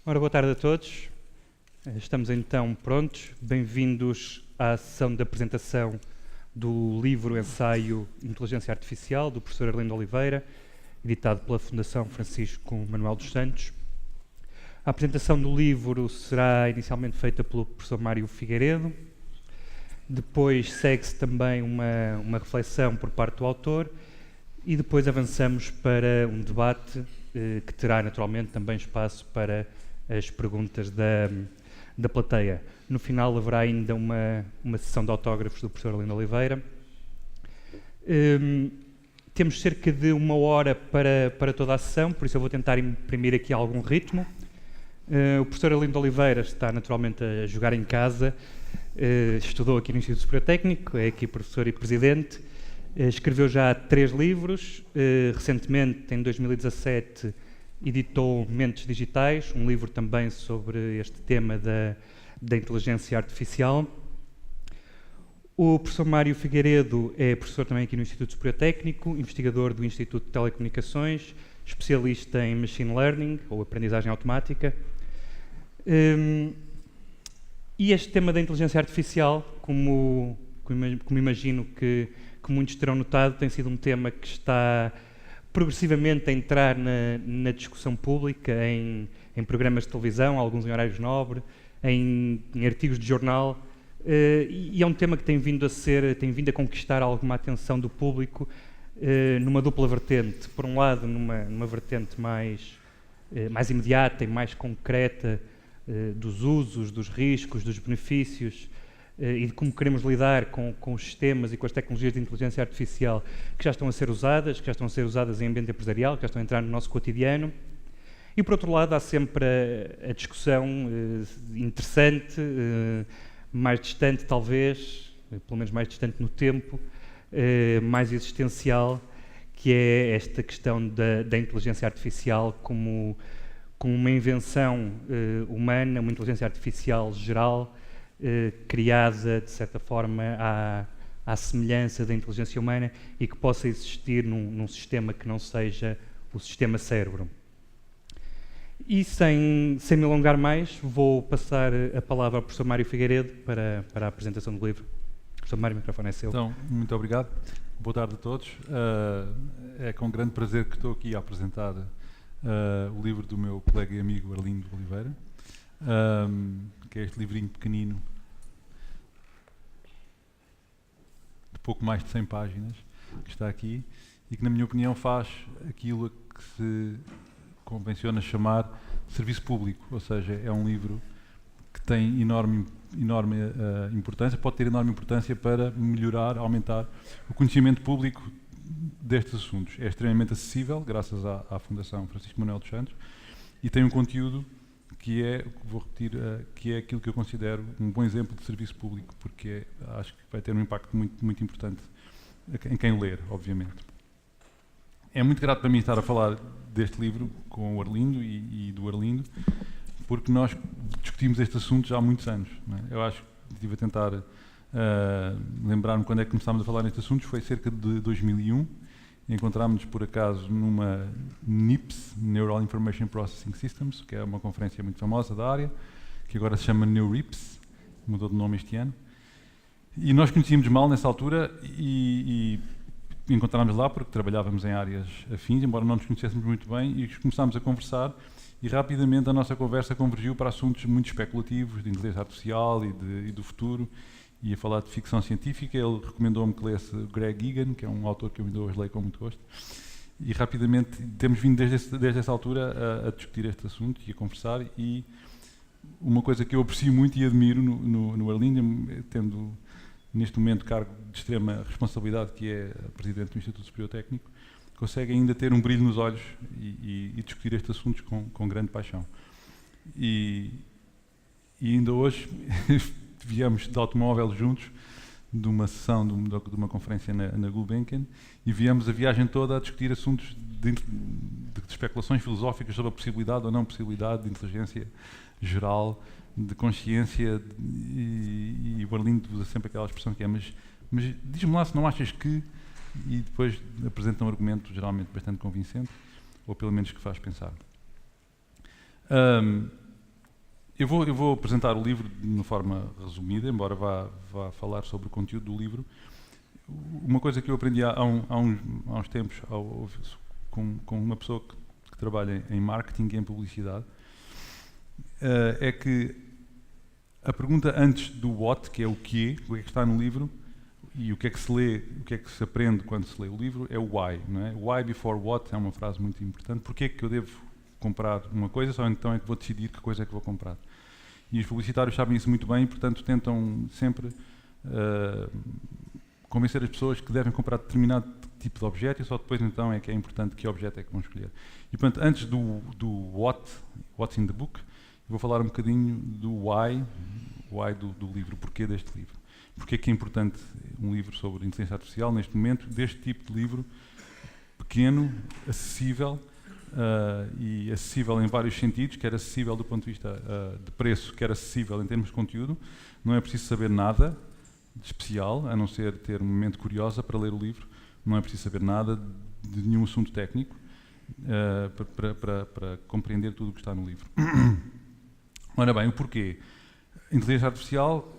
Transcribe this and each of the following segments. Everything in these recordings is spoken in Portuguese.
Ora, boa tarde a todos. Estamos então prontos. Bem-vindos à sessão de apresentação do livro-ensaio Inteligência Artificial, do professor Arlindo Oliveira, editado pela Fundação Francisco Manuel dos Santos. A apresentação do livro será inicialmente feita pelo professor Mário Figueiredo. Depois segue-se também uma reflexão por parte do autor e depois avançamos para um debate que terá naturalmente também espaço para as perguntas da plateia. No final haverá ainda uma sessão de autógrafos do professor Arlindo Oliveira. Temos cerca de 1 hora para toda a sessão, por isso eu vou tentar imprimir aqui algum ritmo. O professor Arlindo Oliveira está naturalmente a jogar em casa, estudou aqui no Instituto Superior Técnico, é aqui professor e presidente, escreveu já 3 livros, recentemente, em 2017, editou Mentes Digitais, um livro também sobre este tema da inteligência artificial. O professor Mário Figueiredo é professor também aqui no Instituto Superior Técnico, investigador do Instituto de Telecomunicações, especialista em Machine Learning, ou aprendizagem automática. E este tema da inteligência artificial, como imagino que muitos terão notado, tem sido um tema que está progressivamente a entrar na discussão pública, em programas de televisão, alguns em horários nobres, em artigos de jornal, e é um tema que tem vindo a conquistar alguma atenção do público numa dupla vertente. Por um lado, numa vertente mais imediata e mais concreta dos usos, dos riscos, dos benefícios e de como queremos lidar com os sistemas e com as tecnologias de inteligência artificial que já estão a ser usadas em ambiente empresarial, que já estão a entrar no nosso cotidiano. E, por outro lado, há sempre a discussão interessante, mais distante talvez, pelo menos mais distante no tempo, mais existencial, que é esta questão da inteligência artificial como uma invenção humana, uma inteligência artificial geral, criada, de certa forma, à semelhança da inteligência humana e que possa existir num sistema que não seja o sistema cérebro. E sem me alongar mais, vou passar a palavra ao professor Mário Figueiredo para a apresentação do livro. Professor Mário, o microfone é seu. Então, muito obrigado. Boa tarde a todos. É com grande prazer que estou aqui a apresentar o livro do meu colega e amigo Arlindo Oliveira, que é este livrinho pequenino, de pouco mais de 100 páginas, que está aqui, e que, na minha opinião, faz aquilo que se convenciona chamar serviço público, ou seja, é um livro que tem enorme importância, pode ter enorme importância para melhorar, aumentar o conhecimento público destes assuntos. É extremamente acessível, graças à Fundação Francisco Manuel dos Santos, e tem um conteúdo que é, vou repetir, que é aquilo que eu considero um bom exemplo de serviço público, porque acho que vai ter um impacto muito, muito importante em quem ler, obviamente. É muito grato para mim estar a falar deste livro com o Arlindo e do Arlindo, porque nós discutimos estes assuntos há muitos anos, não é? Eu acho que estive a tentar lembrar-me quando é que começámos a falar nestes assuntos, foi cerca de 2001. Encontrámos-nos, por acaso, numa NIPS, Neural Information Processing Systems, que é uma conferência muito famosa da área, que agora se chama NeurIPS, mudou de nome este ano. E nós conhecíamos mal nessa altura e encontrámos lá porque trabalhávamos em áreas afins, embora não nos conhecêssemos muito bem, e começámos a conversar e rapidamente a nossa conversa convergiu para assuntos muito especulativos, de inteligência artificial e do futuro. Ia falar de ficção científica, ele recomendou-me que lesse Greg Egan, que é um autor que eu ainda hoje leio com muito gosto, e rapidamente temos vindo desde essa altura a discutir este assunto e a conversar, e uma coisa que eu aprecio muito e admiro no Arlindo, tendo neste momento cargo de extrema responsabilidade, que é presidente do Instituto Superior Técnico, consegue ainda ter um brilho nos olhos e discutir estes assuntos com grande paixão. E ainda hoje viemos de automóvel juntos de uma sessão, de uma conferência na Gulbenkian, e viemos a viagem toda a discutir assuntos de especulações filosóficas sobre a possibilidade ou não possibilidade de inteligência geral, de consciência, e o Arlindo usa sempre aquela expressão que é mas diz-me lá se não achas que, e depois apresenta um argumento geralmente bastante convincente, ou pelo menos que faz pensar. Eu vou apresentar o livro de uma forma resumida, embora vá falar sobre o conteúdo do livro. Uma coisa que eu aprendi há uns tempos com uma pessoa que trabalha em marketing e em publicidade, é que a pergunta antes do what, que é o que é que está no livro, e o que é que se lê, o que é que se aprende quando se lê o livro, é o why. Não é? Why before what é uma frase muito importante. Porquê é que eu devo comprar uma coisa, só então é que vou decidir que coisa é que vou comprar. E os publicitários sabem isso muito bem e, portanto, tentam sempre convencer as pessoas que devem comprar determinado tipo de objeto e só depois então é que é importante que objeto é que vão escolher. E, portanto, antes do what's in the book, vou falar um bocadinho do why do livro, o porquê deste livro. Porquê é que é importante um livro sobre inteligência artificial, neste momento, deste tipo de livro, pequeno, acessível, e acessível em vários sentidos, quer acessível do ponto de vista de preço, quer acessível em termos de conteúdo. Não é preciso saber nada de especial, a não ser ter uma mente curiosa para ler o livro. Não é preciso saber nada de nenhum assunto técnico para compreender tudo o que está no livro. Ora bem, o porquê? Inteligência artificial,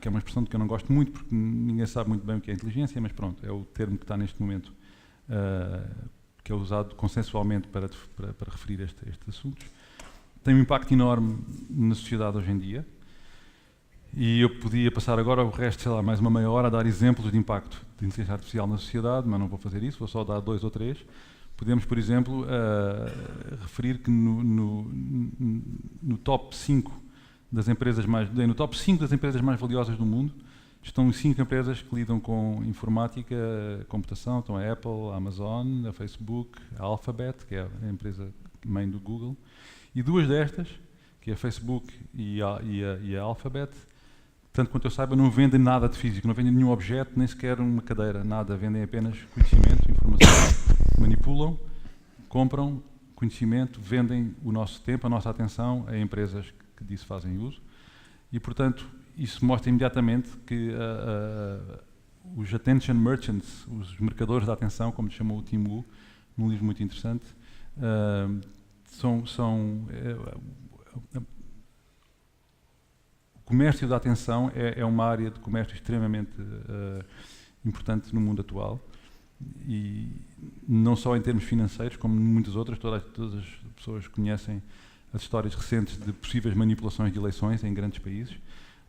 que é uma expressão que eu não gosto muito, porque ninguém sabe muito bem o que é inteligência, mas pronto, é o termo que está neste momento que é usado consensualmente para referir estes assuntos, tem um impacto enorme na sociedade hoje em dia. E eu podia passar agora o resto, sei lá, mais uma meia hora a dar exemplos de impacto de inteligência artificial na sociedade, mas não vou fazer isso, vou só dar 2 ou 3. Podemos, por exemplo, referir que no top 5 das empresas mais valiosas do mundo, estão 5 empresas que lidam com informática, computação. Estão a Apple, a Amazon, a Facebook, a Alphabet, que é a empresa mãe do Google, e 2 destas, que é a Facebook e a Alphabet, tanto quanto eu saiba, não vendem nada de físico, não vendem nenhum objeto, nem sequer uma cadeira, nada, vendem apenas conhecimento, informação, manipulam, compram conhecimento, vendem o nosso tempo, a nossa atenção a empresas que disso fazem uso, e portanto isso mostra imediatamente que os attention merchants, os mercadores da atenção, como lhe chamou o Tim Wu, num livro muito interessante, o comércio da atenção é uma área de comércio extremamente importante no mundo atual, e não só em termos financeiros, como muitas outras. Todas as pessoas conhecem as histórias recentes de possíveis manipulações de eleições em grandes países,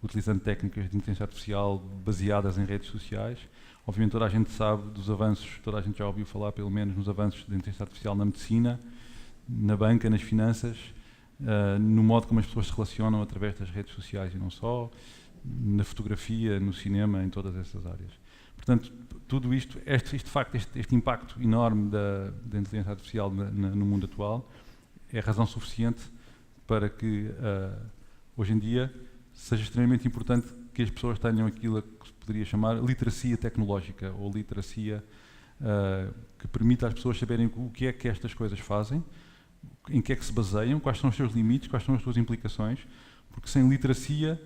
utilizando técnicas de inteligência artificial baseadas em redes sociais. Obviamente toda a gente sabe dos avanços, toda a gente já ouviu falar pelo menos nos avanços da inteligência artificial na medicina, na banca, nas finanças, no modo como as pessoas se relacionam através das redes sociais e não só, na fotografia, no cinema, em todas essas áreas. Portanto, tudo isto, este impacto enorme da inteligência artificial no mundo atual é razão suficiente para que hoje em dia seja extremamente importante que as pessoas tenham aquilo que se poderia chamar literacia tecnológica, ou literacia que permita às pessoas saberem o que é que estas coisas fazem, em que é que se baseiam, quais são os seus limites, quais são as suas implicações, porque sem literacia,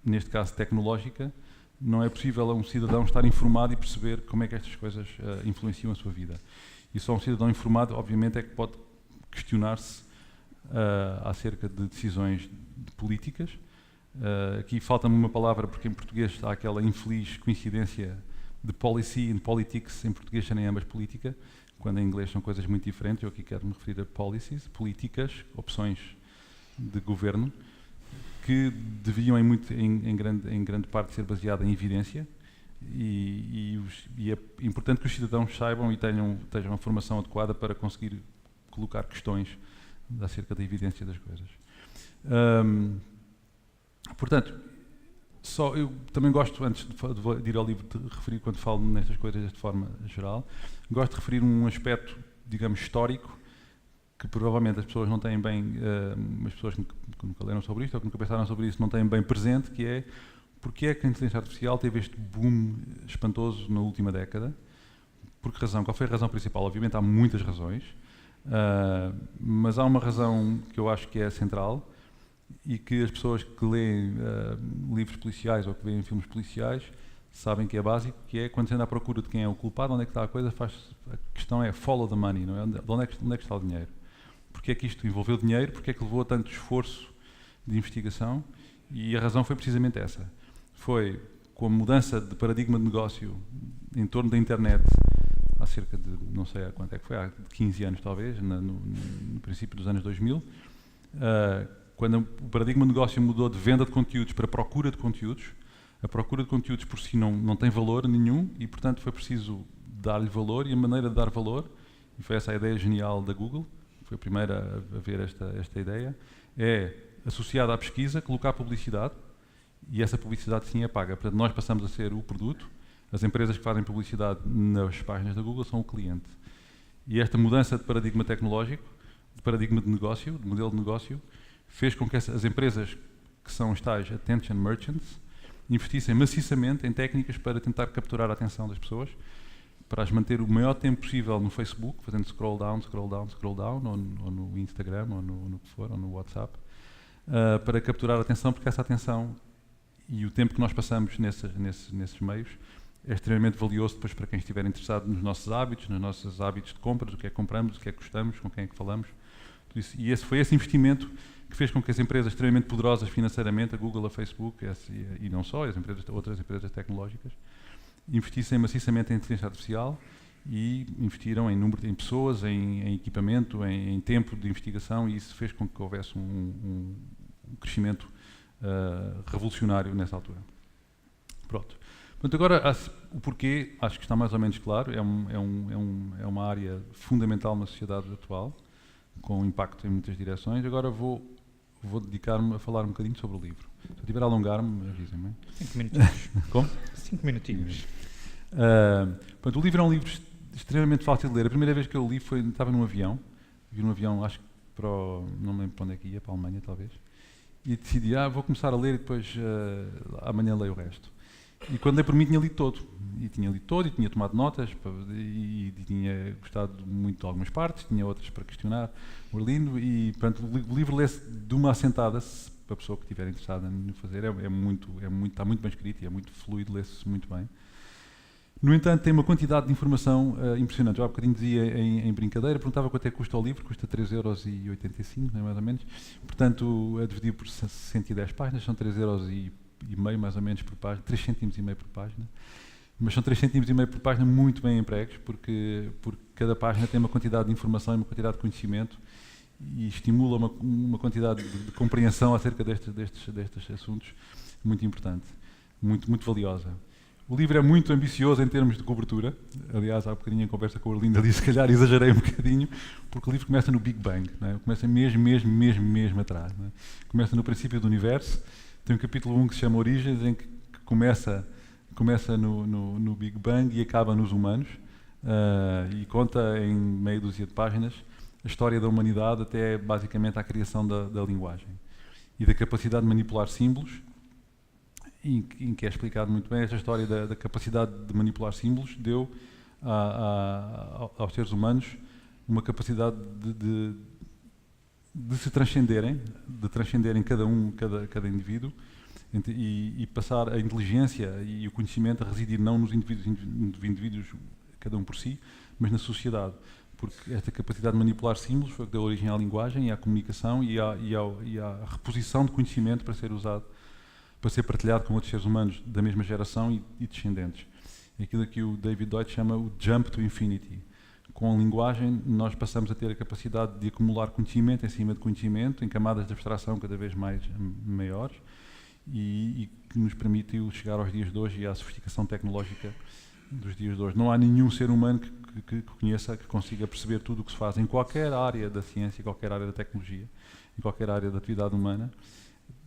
neste caso tecnológica, não é possível a um cidadão estar informado e perceber como é que estas coisas influenciam a sua vida. E só um cidadão informado, obviamente, é que pode questionar-se acerca de decisões políticas. Aqui falta-me uma palavra, porque em português está aquela infeliz coincidência de policy e politics, em português serem ambas política, quando em inglês são coisas muito diferentes. Eu aqui quero me referir a policies, políticas, opções de governo, que deviam em grande parte ser baseada em evidência, e é importante que os cidadãos saibam e tenham uma formação adequada para conseguir colocar questões acerca da evidência das coisas. Portanto, eu também gosto, antes de ir ao livro, de referir, quando falo nestas coisas de forma geral, gosto de referir um aspecto, digamos, histórico, que provavelmente as pessoas não têm bem, as pessoas que nunca leram sobre isto ou que nunca pensaram sobre isso não têm bem presente, que é porque é que a inteligência artificial teve este boom espantoso na última década. Por que razão? Qual foi a razão principal? Obviamente há muitas razões, mas há uma razão que eu acho que é central e que as pessoas que leem livros policiais ou que veem filmes policiais sabem que é básico, que é quando se anda à procura de quem é o culpado, onde é que está a coisa, a questão é follow the money, não é? De onde é que está o dinheiro? Porque é que isto envolveu dinheiro, porque é que levou a tanto esforço de investigação, e a razão foi precisamente essa. Foi com a mudança de paradigma de negócio em torno da internet, há cerca de, não sei há quanto é que foi, há 15 anos talvez, no princípio dos anos 2000, quando o paradigma de negócio mudou de venda de conteúdos para procura de conteúdos. A procura de conteúdos por si não tem valor nenhum e, portanto, foi preciso dar-lhe valor, e a maneira de dar valor, e foi essa a ideia genial da Google, foi a primeira a ver esta ideia, é associada à pesquisa, colocar publicidade, e essa publicidade sim é paga. Portanto, nós passamos a ser o produto, as empresas que fazem publicidade nas páginas da Google são o cliente. E esta mudança de paradigma tecnológico, de paradigma de negócio, de modelo de negócio, fez com que as empresas que são os tais attention merchants investissem maciçamente em técnicas para tentar capturar a atenção das pessoas, para as manter o maior tempo possível no Facebook, fazendo scroll down, scroll down, scroll down, ou no Instagram, ou no que for, ou no WhatsApp, para capturar a atenção, porque essa atenção e o tempo que nós passamos nesses meios é extremamente valioso depois para quem estiver interessado nos nossos hábitos de compras, o que é que compramos, o que é que gostamos, com quem é que falamos. E foi esse investimento que fez com que as empresas extremamente poderosas financeiramente, a Google, a Facebook, e não só, outras empresas tecnológicas, investissem maciçamente em inteligência artificial e investiram em pessoas, em equipamento, em tempo de investigação, e isso fez com que houvesse um crescimento revolucionário nessa altura. Pronto. Portanto, agora, o porquê, acho que está mais ou menos claro, é uma área fundamental na sociedade atual, com impacto em muitas direções. Agora vou dedicar-me a falar um bocadinho sobre o livro. Se eu estiver a alongar-me, avisem-me. 5 minutinhos. Como? 5 minutinhos. Portanto, o livro é um livro extremamente fácil de ler. A primeira vez que eu o li estava num avião. Vi num avião, acho que não me lembro para onde é que ia, para a Alemanha talvez. E decidi, vou começar a ler e depois amanhã leio o resto. E quando dei por mim tinha lido todo. E tinha tomado notas e tinha gostado muito de algumas partes, tinha outras para questionar. Lindo, e portanto, o livro lê-se de uma assentada, para a pessoa que estiver interessada em fazer, está muito bem escrito e é muito fluido, lê-se muito bem. No entanto, tem uma quantidade de informação impressionante. Eu há bocadinho dizia em brincadeira, perguntava quanto é que custa o livro, custa 3,85 €, não é, mais ou menos. Portanto, a dividir por 110 páginas, são 3,5 € mais ou menos por página, 3,5 cêntimos por página. Mas são 3,5 cêntimos por página muito bem empregos, porque cada página tem uma quantidade de informação e uma quantidade de conhecimento e estimula uma quantidade de compreensão acerca destes assuntos muito importante, muito valiosa. O livro é muito ambicioso em termos de cobertura. Aliás, há bocadinho em conversa com a Arlinda disse, se calhar exagerei um bocadinho, porque o livro começa no Big Bang, não é? Começa mesmo atrás. Não é? Começa no princípio do universo. Tem um capítulo 1 que se chama Origens, em que começa no Big Bang e acaba nos humanos, e conta em meia dúzia de páginas a história da humanidade até basicamente à criação da linguagem e da capacidade de manipular símbolos, em que é explicado muito bem esta história da capacidade de manipular símbolos deu aos seres humanos uma capacidade de se transcenderem, cada indivíduo, e passar a inteligência e o conhecimento a residir não nos indivíduos, cada um por si, mas na sociedade. Porque esta capacidade de manipular símbolos foi o que deu origem à linguagem e à comunicação e à reposição de conhecimento para ser usado, para ser partilhado com outros seres humanos da mesma geração e descendentes. É aquilo que o David Deutsch chama o jump to infinity. Com a linguagem, nós passamos a ter a capacidade de acumular conhecimento em cima de conhecimento, em camadas de abstração cada vez maiores, e que nos permitiu chegar aos dias de hoje e à sofisticação tecnológica dos dias de hoje. Não há nenhum ser humano que conheça, que consiga perceber tudo o que se faz em qualquer área da ciência, em qualquer área da tecnologia, em qualquer área da atividade humana.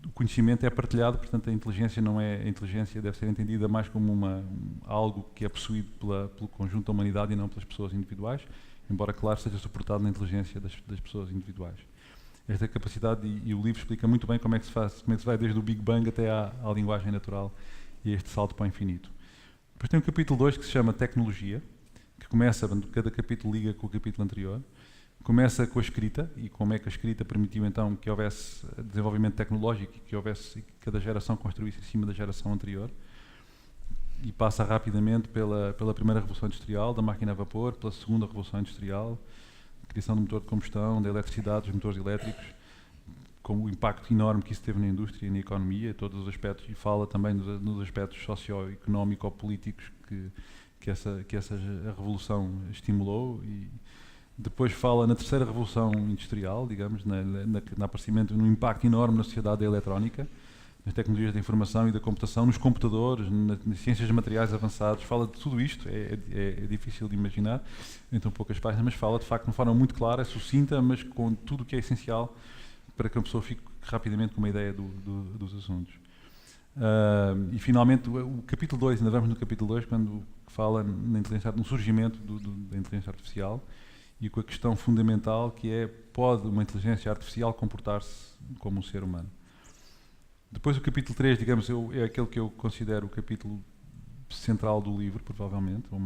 O conhecimento é partilhado, portanto a inteligência deve ser entendida mais como algo que é possuído pelo conjunto da humanidade e não pelas pessoas individuais, embora, claro, seja suportado na inteligência das pessoas individuais. Esta capacidade, e o livro explica muito bem como é que se vai desde o Big Bang até à linguagem natural e este salto para o infinito. Depois tem o capítulo 2 que se chama Tecnologia, que começa, cada capítulo liga com o capítulo anterior. Começa com a escrita e como é que a escrita permitiu então que houvesse desenvolvimento tecnológico e que cada geração construísse em cima da geração anterior, e passa rapidamente pela primeira revolução industrial, da máquina a vapor, pela segunda revolução industrial, criação do motor de combustão, da eletricidade, dos motores elétricos, com o impacto enorme que isso teve na indústria e na economia, todos os aspectos, e fala também nos aspectos socio-económico-políticos que essa revolução estimulou, e depois fala na terceira revolução industrial, digamos, no aparecimento, no impacto enorme na sociedade da eletrónica, nas tecnologias da informação e da computação, nos computadores, nas ciências de materiais avançados, fala de tudo isto, é difícil de imaginar em tão poucas páginas, mas fala de facto de uma forma muito clara, sucinta, mas com tudo o que é essencial para que a pessoa fique rapidamente com uma ideia dos assuntos. E finalmente o capítulo 2, ainda vamos no capítulo 2, quando fala no surgimento da inteligência artificial e com a questão fundamental que é: pode uma inteligência artificial comportar-se como um ser humano? Depois o capítulo 3, digamos, é aquele que eu considero o capítulo central do livro, provavelmente, o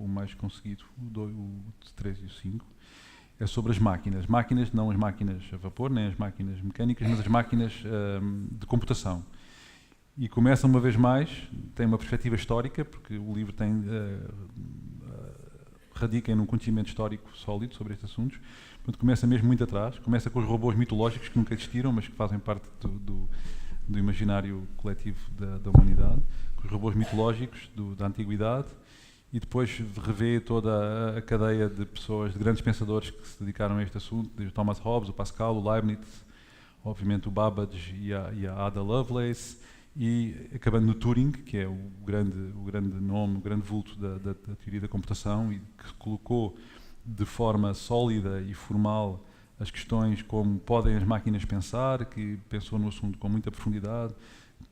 mais conseguido, o 3 e o 5. É sobre as máquinas. Máquinas, não as máquinas a vapor, nem as máquinas mecânicas, mas as máquinas de computação. E começa uma vez mais, tem uma perspectiva histórica, porque o livro radica num conhecimento histórico sólido sobre estes assuntos. Portanto, começa mesmo muito atrás. Começa com os robôs mitológicos que nunca existiram, mas que fazem parte do imaginário coletivo da humanidade, com os robôs mitológicos da antiguidade, e depois revê toda a cadeia de pessoas, de grandes pensadores que se dedicaram a este assunto, desde o Thomas Hobbes, o Pascal, o Leibniz, obviamente o Babbage e a Ada Lovelace, e acabando no Turing, que é o grande nome, o grande vulto da teoria da computação, e que colocou de forma sólida e formal as questões como podem as máquinas pensar, que pensou no assunto com muita profundidade,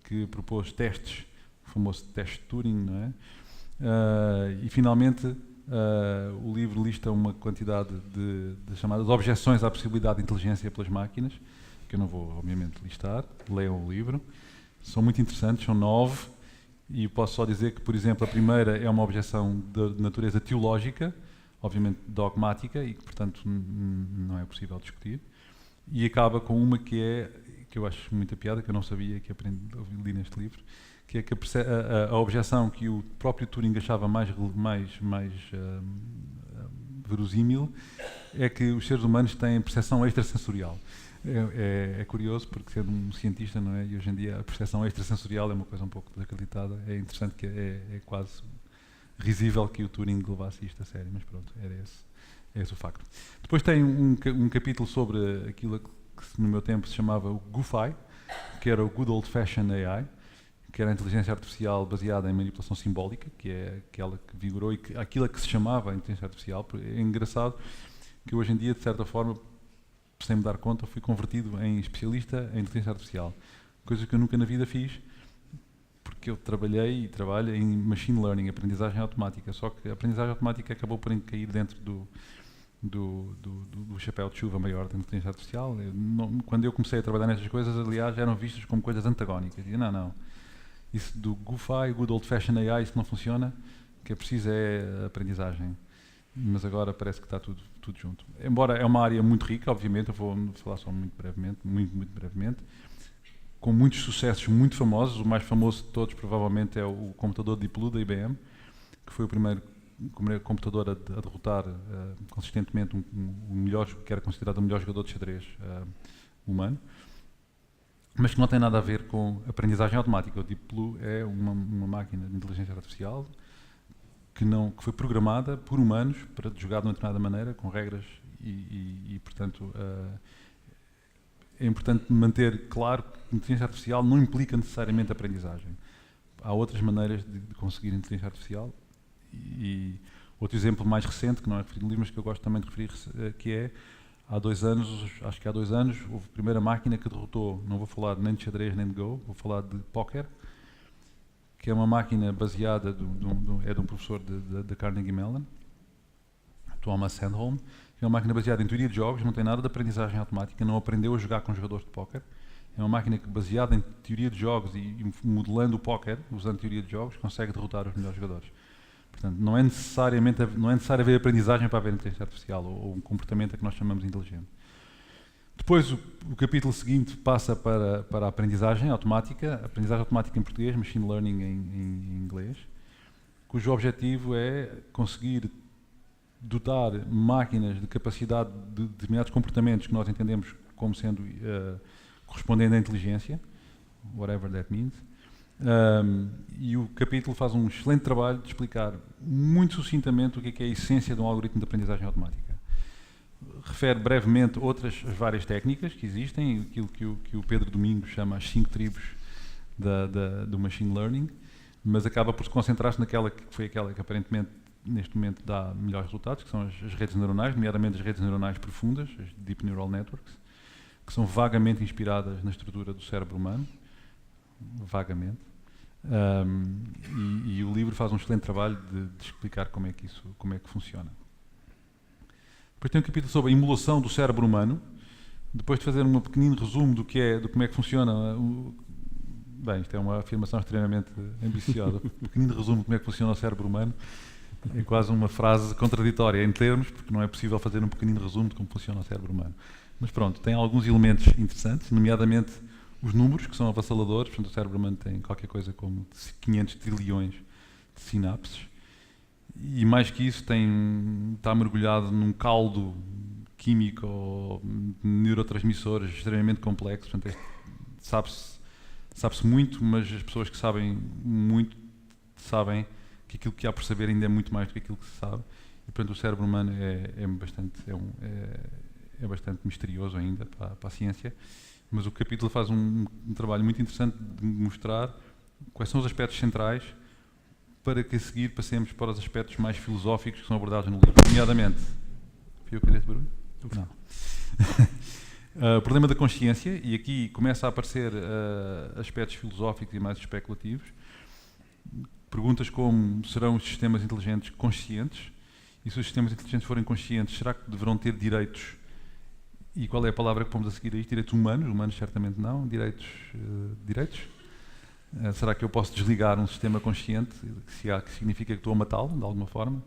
que propôs testes, o famoso teste de Turing, não é? E finalmente o livro lista uma quantidade de chamadas objeções à possibilidade de inteligência pelas máquinas, que eu não vou obviamente listar, leiam o livro, são muito interessantes, são 9, e posso só dizer que, por exemplo, a primeira é uma objeção de natureza teológica, obviamente dogmática, e que portanto não é possível discutir, e acaba com uma que eu acho muita piada, que eu não sabia, que li neste livro, que é que a objeção que o próprio Turing achava mais verosímil é que os seres humanos têm percepção extrasensorial. É curioso, porque sendo um cientista, não é? E hoje em dia a percepção extrasensorial é uma coisa um pouco desacreditada. É interessante que é quase risível que o Turing levasse isto a sério, mas pronto, era esse o facto. Depois tem um capítulo sobre aquilo que no meu tempo se chamava o GUFAI, que era o Good Old Fashioned AI, que era a inteligência artificial baseada em manipulação simbólica, que é aquela que vigorou, e aquilo que se chamava a inteligência artificial. É engraçado que hoje em dia, de certa forma, sem me dar conta, fui convertido em especialista em inteligência artificial, coisa que eu nunca na vida fiz, porque eu trabalhei e trabalho em machine learning, aprendizagem automática, só que a aprendizagem automática acabou por cair dentro do chapéu de chuva maior da inteligência artificial. Quando eu comecei a trabalhar nestas coisas, aliás, eram vistas como coisas antagónicas. E não, isso do GUFAI, Good Old Fashioned AI, isso não funciona, o que é preciso é a aprendizagem. Mas agora parece que está tudo junto. Embora é uma área muito rica, obviamente, eu vou falar só muito brevemente, com muitos sucessos muito famosos. O mais famoso de todos provavelmente é o computador Deep Blue da IBM, que foi o primeiro computador a derrotar consistentemente que era considerado o melhor jogador de xadrez humano, mas que não tem nada a ver com aprendizagem automática. O Deep Blue é uma máquina de inteligência artificial que foi programada por humanos para jogar de uma determinada maneira, com regras, e portanto é importante manter claro que inteligência artificial não implica necessariamente aprendizagem. Há outras maneiras de conseguir inteligência artificial, e outro exemplo mais recente, que não é referido no livro, mas que eu gosto também de referir, que é, acho que há 2 anos, houve a primeira máquina que derrotou, não vou falar nem de xadrez nem de Go, vou falar de póquer, que é uma máquina baseada, é de um professor da Carnegie Mellon, Thomas Sandholm, que é uma máquina baseada em teoria de jogos, não tem nada de aprendizagem automática, não aprendeu a jogar com jogadores de póquer. É uma máquina que, baseada em teoria de jogos e modelando o póquer, usando teoria de jogos, consegue derrotar os melhores jogadores. Portanto, não é necessário haver aprendizagem para haver inteligência artificial, ou um comportamento a que nós chamamos inteligente. Depois, o capítulo seguinte passa para a aprendizagem automática em português, machine learning em inglês, cujo objetivo é conseguir dotar máquinas de capacidade de determinados comportamentos que nós entendemos como sendo correspondendo à inteligência, whatever that means. E o capítulo faz um excelente trabalho de explicar muito sucintamente o que é a essência de um algoritmo de aprendizagem automática. Refere brevemente as várias técnicas que existem, aquilo que o Pedro Domingos chama as 5 tribos do machine learning, mas acaba por se concentrar-se naquela que foi aquela que aparentemente neste momento dá melhores resultados, que são as redes neuronais, nomeadamente as redes neuronais profundas, as Deep Neural Networks, que são vagamente inspiradas na estrutura do cérebro humano, vagamente. E o livro faz um excelente trabalho de explicar como é que funciona. Depois tem um capítulo sobre a emulação do cérebro humano. Depois de fazer um pequenino resumo de como é que funciona. Bem, isto é uma afirmação extremamente ambiciosa. Um pequenino resumo de como é que funciona o cérebro humano. É quase uma frase contraditória em termos, porque não é possível fazer um pequenino resumo de como funciona o cérebro humano. Mas pronto, tem alguns elementos interessantes, nomeadamente os números, que são avassaladores. Portanto, o cérebro humano tem qualquer coisa como 500 trilhões de sinapses. E mais que isso, está mergulhado num caldo químico ou de neurotransmissores extremamente complexo. Portanto, sabe-se muito, mas as pessoas que sabem muito sabem que aquilo que há por saber ainda é muito mais do que aquilo que se sabe. E, portanto, o cérebro humano é bastante misterioso ainda para a ciência. Mas o capítulo faz um trabalho muito interessante de mostrar quais são os aspectos centrais para que a seguir passemos para os aspectos mais filosóficos que são abordados no livro. Nomeadamente, fui eu que dei esse barulho? Não. O problema da consciência, e aqui começa a aparecer aspectos filosóficos e mais especulativos. Perguntas como: serão os sistemas inteligentes conscientes? E se os sistemas inteligentes forem conscientes, será que deverão ter direitos? E qual é a palavra que pomos a seguir a isto? Direitos humanos? Humanos certamente não. Direitos? Será que eu posso desligar um sistema consciente? Que significa que estou a matá-lo, de alguma forma?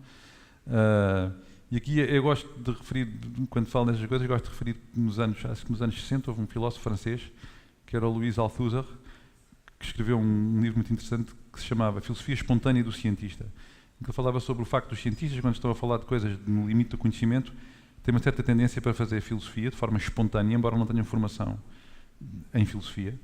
E aqui eu gosto de referir, quando falo nestas coisas, eu gosto de referir acho que nos anos 60 houve um filósofo francês, que era o Louis Althusser, que escreveu um livro muito interessante que se chamava Filosofia Espontânea do Cientista, em que ele falava sobre o facto dos cientistas, quando estão a falar de coisas no limite do conhecimento, têm uma certa tendência para fazer filosofia de forma espontânea, embora não tenham formação em filosofia.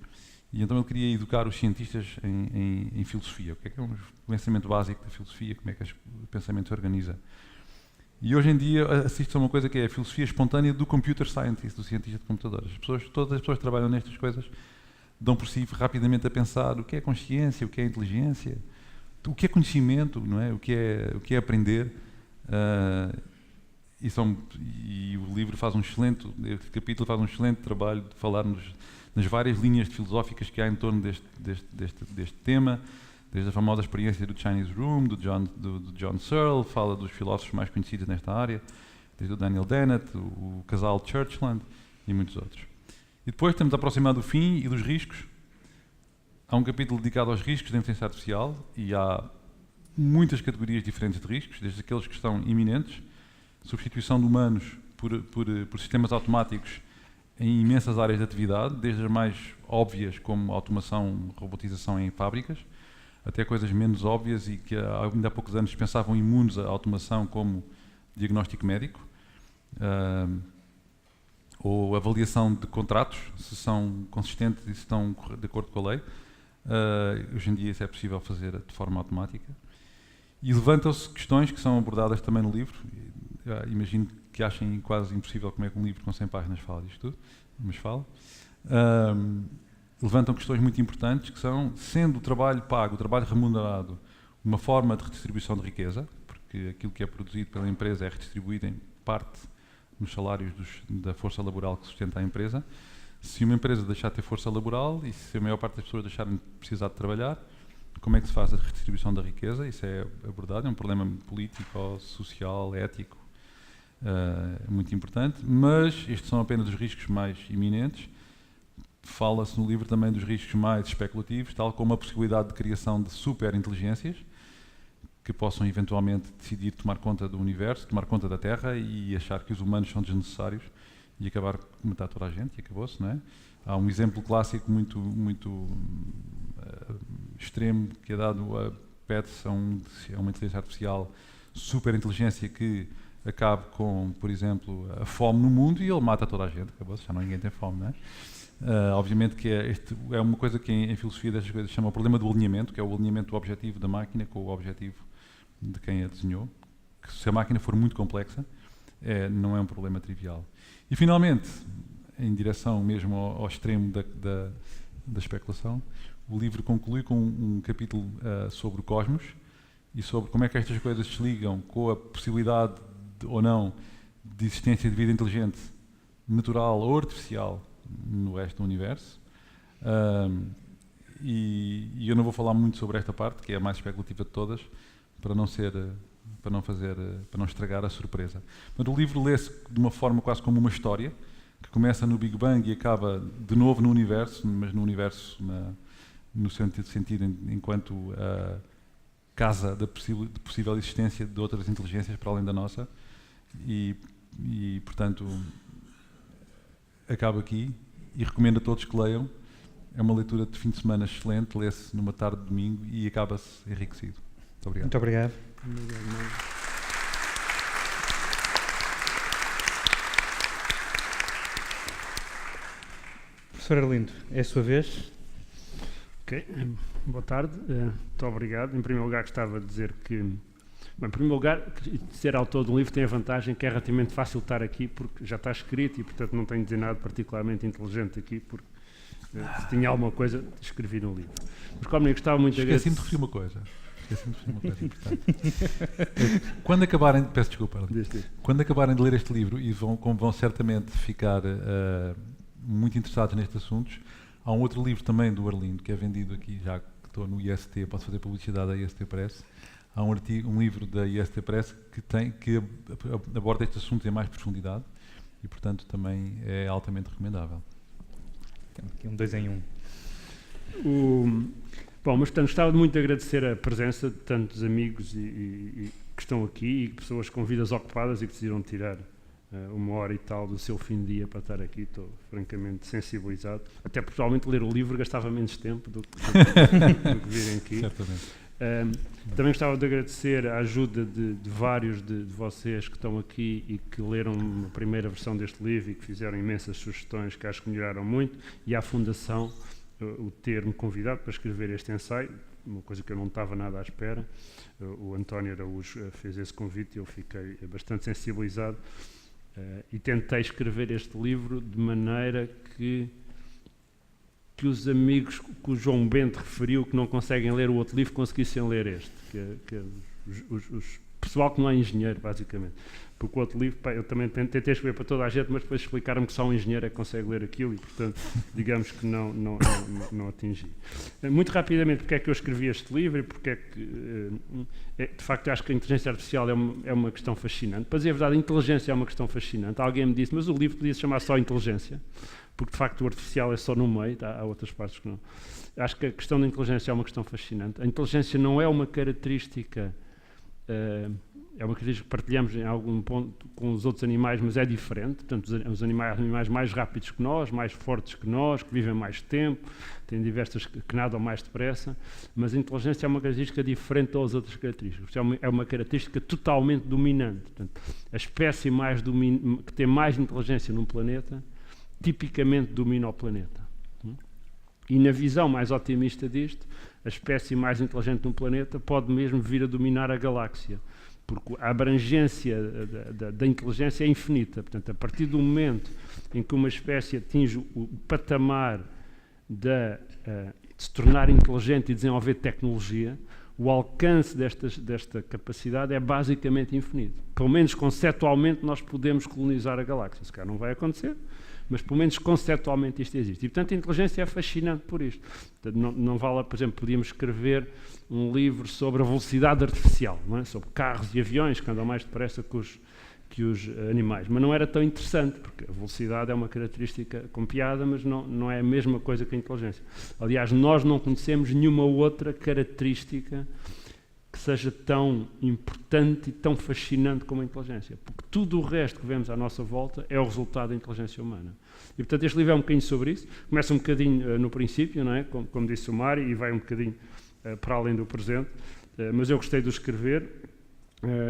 E então ele queria educar os cientistas em filosofia. O que é um pensamento básico da filosofia, como é que o pensamento se organiza. E hoje em dia assiste a uma coisa que é a filosofia espontânea do computer scientist, do cientista de computadores. Todas as pessoas que trabalham nestas coisas dão por si rapidamente a pensar o que é consciência, o que é inteligência, o que é conhecimento, não é? O que é aprender. E o livro faz este capítulo faz um excelente trabalho de falar nas várias linhas filosóficas que há em torno deste tema, desde a famosa experiência do Chinese Room, do John Searle, fala dos filósofos mais conhecidos nesta área, desde o Daniel Dennett, o casal Churchland e muitos outros. E depois estamos a aproximar do fim e dos riscos. Há um capítulo dedicado aos riscos da inteligência artificial e há muitas categorias diferentes de riscos, desde aqueles que estão iminentes, substituição de humanos por sistemas automáticos em imensas áreas de atividade, desde as mais óbvias, como automação, robotização em fábricas, até coisas menos óbvias e que ainda há poucos anos pensavam imunes à automação, como diagnóstico médico, ou avaliação de contratos, se são consistentes e se estão de acordo com a lei. Hoje em dia isso é possível fazer de forma automática. E levantam-se questões que são abordadas também no livro. Imagino que achem quase impossível como é que um livro com 100 páginas fala disto tudo, mas fala. Levantam questões muito importantes que são, sendo o trabalho pago, o trabalho remunerado, uma forma de redistribuição de riqueza, porque aquilo que é produzido pela empresa é redistribuído em parte nos salários da força laboral que sustenta a empresa. Se uma empresa deixar de ter força laboral e se a maior parte das pessoas deixarem de precisar de trabalhar, como é que se faz a redistribuição da riqueza? Isso é abordado, é um problema político, social, ético, muito importante, mas estes são apenas os riscos mais iminentes. Fala-se no livro também dos riscos mais especulativos, tal como a possibilidade de criação de superinteligências que possam eventualmente decidir tomar conta do universo, tomar conta da Terra e achar que os humanos são desnecessários e acabar por matar toda a gente, e acabou-se, não é? Há um exemplo clássico muito extremo que é dado a pets, a uma inteligência artificial, superinteligência que acabe com, por exemplo, a fome no mundo e ele mata toda a gente, acabou-se, já ninguém tem fome, não é? Obviamente que é uma coisa que em filosofia destas coisas se chama o problema do alinhamento, que é o alinhamento do objetivo da máquina com o objetivo de quem a desenhou, que se a máquina for muito complexa, não é um problema trivial. E finalmente, em direção mesmo ao extremo da especulação, o livro conclui com um capítulo sobre o cosmos e sobre como é que estas coisas se ligam com a possibilidade ou não de existência de vida inteligente, natural ou artificial no resto do universo. E eu não vou falar muito sobre esta parte, que é a mais especulativa de todas, para não estragar a surpresa. Mas o livro lê-se de uma forma quase como uma história, que começa no Big Bang e acaba de novo no universo, mas no universo no sentido enquanto casa da possível existência de outras inteligências para além da nossa. E portanto, acabo aqui e recomendo a todos que leiam. É uma leitura de fim de semana excelente, lê-se numa tarde de domingo e acaba-se enriquecido. Muito obrigado. Muito obrigado. Professor Arlindo, é a sua vez. Ok, boa tarde, muito obrigado. Em primeiro lugar gostava de dizer que, bem, em primeiro lugar, ser autor de um livro tem a vantagem que é relativamente fácil estar aqui, porque já está escrito e, portanto, não tenho de dizer nada particularmente inteligente aqui, porque se tinha alguma coisa, escrevi no livro. Mas, como eu gostava muito de agradecer... Esqueci-me de referir uma coisa importante. Quando acabarem... Peço desculpa. Quando acabarem de ler este livro, e vão certamente ficar muito interessados nestes assuntos, há um outro livro também do Arlindo, que é vendido aqui, já que estou no IST, posso fazer publicidade da IST Press. Há um livro da IST Press que aborda estes assuntos em mais profundidade e, portanto, também é altamente recomendável. Temos aqui um 2 em 1. Bom, mas portanto gostava muito de agradecer a presença de tantos amigos que estão aqui e pessoas com vidas ocupadas e que decidiram tirar 1h e tal do seu fim de dia para estar aqui. Estou francamente sensibilizado. Até provavelmente ler o livro gastava menos tempo do que virem aqui. Certamente. Também gostava de agradecer a ajuda de vários de vocês que estão aqui e que leram a primeira versão deste livro e que fizeram imensas sugestões que acho que melhoraram muito, e à Fundação o ter-me convidado para escrever este ensaio, uma coisa que eu não estava nada à espera. O António Araújo fez esse convite e eu fiquei bastante sensibilizado e tentei escrever este livro de maneira que os amigos que o João Bento referiu que não conseguem ler o outro livro conseguissem ler este, os pessoal que não é engenheiro, basicamente. Porque o outro livro, eu também tentei escrever para toda a gente, mas depois explicaram-me que só um engenheiro é que consegue ler aquilo e, portanto, digamos que não atingi. Muito rapidamente, porque é que eu escrevi este livro e porque é que, de facto, eu acho que a inteligência artificial é uma questão fascinante. Para dizer a verdade, a inteligência é uma questão fascinante. Alguém me disse, mas o livro podia se chamar só inteligência, porque, de facto, o artificial é só no meio, há outras partes que não. Acho que a questão da inteligência é uma questão fascinante. A inteligência não é uma característica... é uma característica que partilhamos em algum ponto com os outros animais, mas é diferente. Portanto, os animais mais rápidos que nós, mais fortes que nós, que vivem mais tempo, têm diversas que nadam mais depressa, mas a inteligência é uma característica diferente das outras características. É uma característica totalmente dominante. Portanto, a espécie que tem mais inteligência num planeta, tipicamente domina o planeta. E na visão mais otimista disto, a espécie mais inteligente num planeta pode mesmo vir a dominar a galáxia, porque a abrangência da inteligência é infinita. Portanto, a partir do momento em que uma espécie atinge o patamar de se tornar inteligente e desenvolver tecnologia, o alcance desta capacidade é basicamente infinito. Pelo menos conceptualmente nós podemos colonizar a galáxia. Se calhar não vai acontecer, mas pelo menos conceptualmente isto existe. E, portanto, a inteligência é fascinante por isto. Portanto, não vale, por exemplo, podíamos escrever um livro sobre a velocidade artificial, não é? Sobre carros e aviões que andam mais depressa que os animais. Mas não era tão interessante, porque a velocidade é uma característica com piada, mas não é a mesma coisa que a inteligência. Aliás, nós não conhecemos nenhuma outra característica que seja tão importante e tão fascinante como a inteligência, porque tudo o resto que vemos à nossa volta é o resultado da inteligência humana. E, portanto, este livro é um bocadinho sobre isso. Começa um bocadinho no princípio, não é? Como disse o Mário, e vai um bocadinho para além do presente, mas eu gostei de o escrever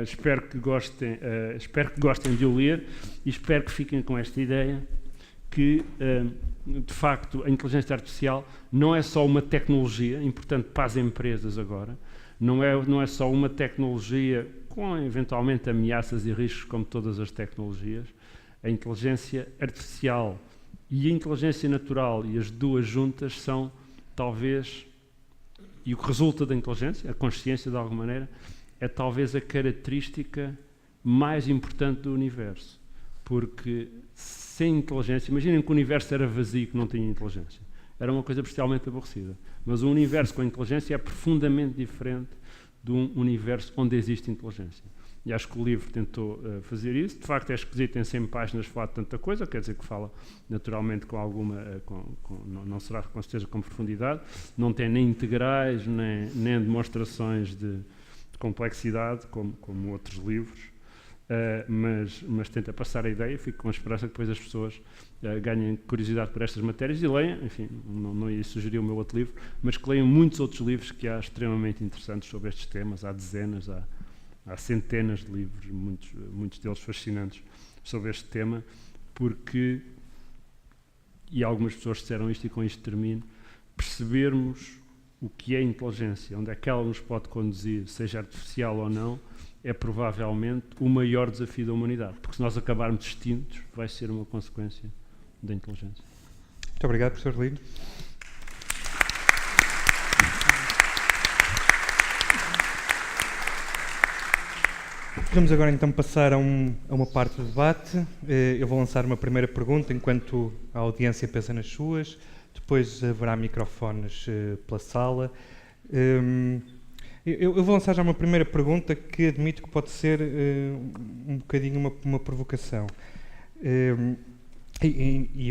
espero que gostem de o ler e espero que fiquem com esta ideia que, de facto, a inteligência artificial não é só uma tecnologia importante para as empresas agora, não é só uma tecnologia com, eventualmente, ameaças e riscos como todas as tecnologias. A inteligência artificial e a inteligência natural e as duas juntas são, talvez, e o que resulta da inteligência, a consciência de alguma maneira, é talvez a característica mais importante do universo. Porque sem inteligência, imaginem que o universo era vazio, que não tinha inteligência. Era uma coisa bestialmente aborrecida. Mas o universo com inteligência é profundamente diferente de um universo onde existe inteligência. E acho que o livro tentou fazer isso. De facto, é esquisito, tem 100 páginas falar de tanta coisa, quer dizer que fala naturalmente com alguma, não será com certeza com profundidade, não tem nem integrais, nem demonstrações de complexidade, como outros livros, mas tenta passar a ideia. Fico com a esperança que depois as pessoas ganhem curiosidade por estas matérias e leiam, enfim, não ia sugerir o meu outro livro, mas que leiam muitos outros livros que há extremamente interessantes sobre estes temas. Há dezenas, há centenas de livros, muitos deles fascinantes, sobre este tema, porque, e algumas pessoas disseram isto e com isto termino, percebermos o que é a inteligência, onde é que ela nos pode conduzir, seja artificial ou não, é provavelmente o maior desafio da humanidade, porque se nós acabarmos extintos, vai ser uma consequência da inteligência. Muito obrigado, professor Lindo. Vamos agora então passar a uma parte do debate. Eu vou lançar uma primeira pergunta enquanto a audiência pensa nas suas, depois haverá microfones pela sala. Eu vou lançar já uma primeira pergunta que admito que pode ser um bocadinho uma provocação.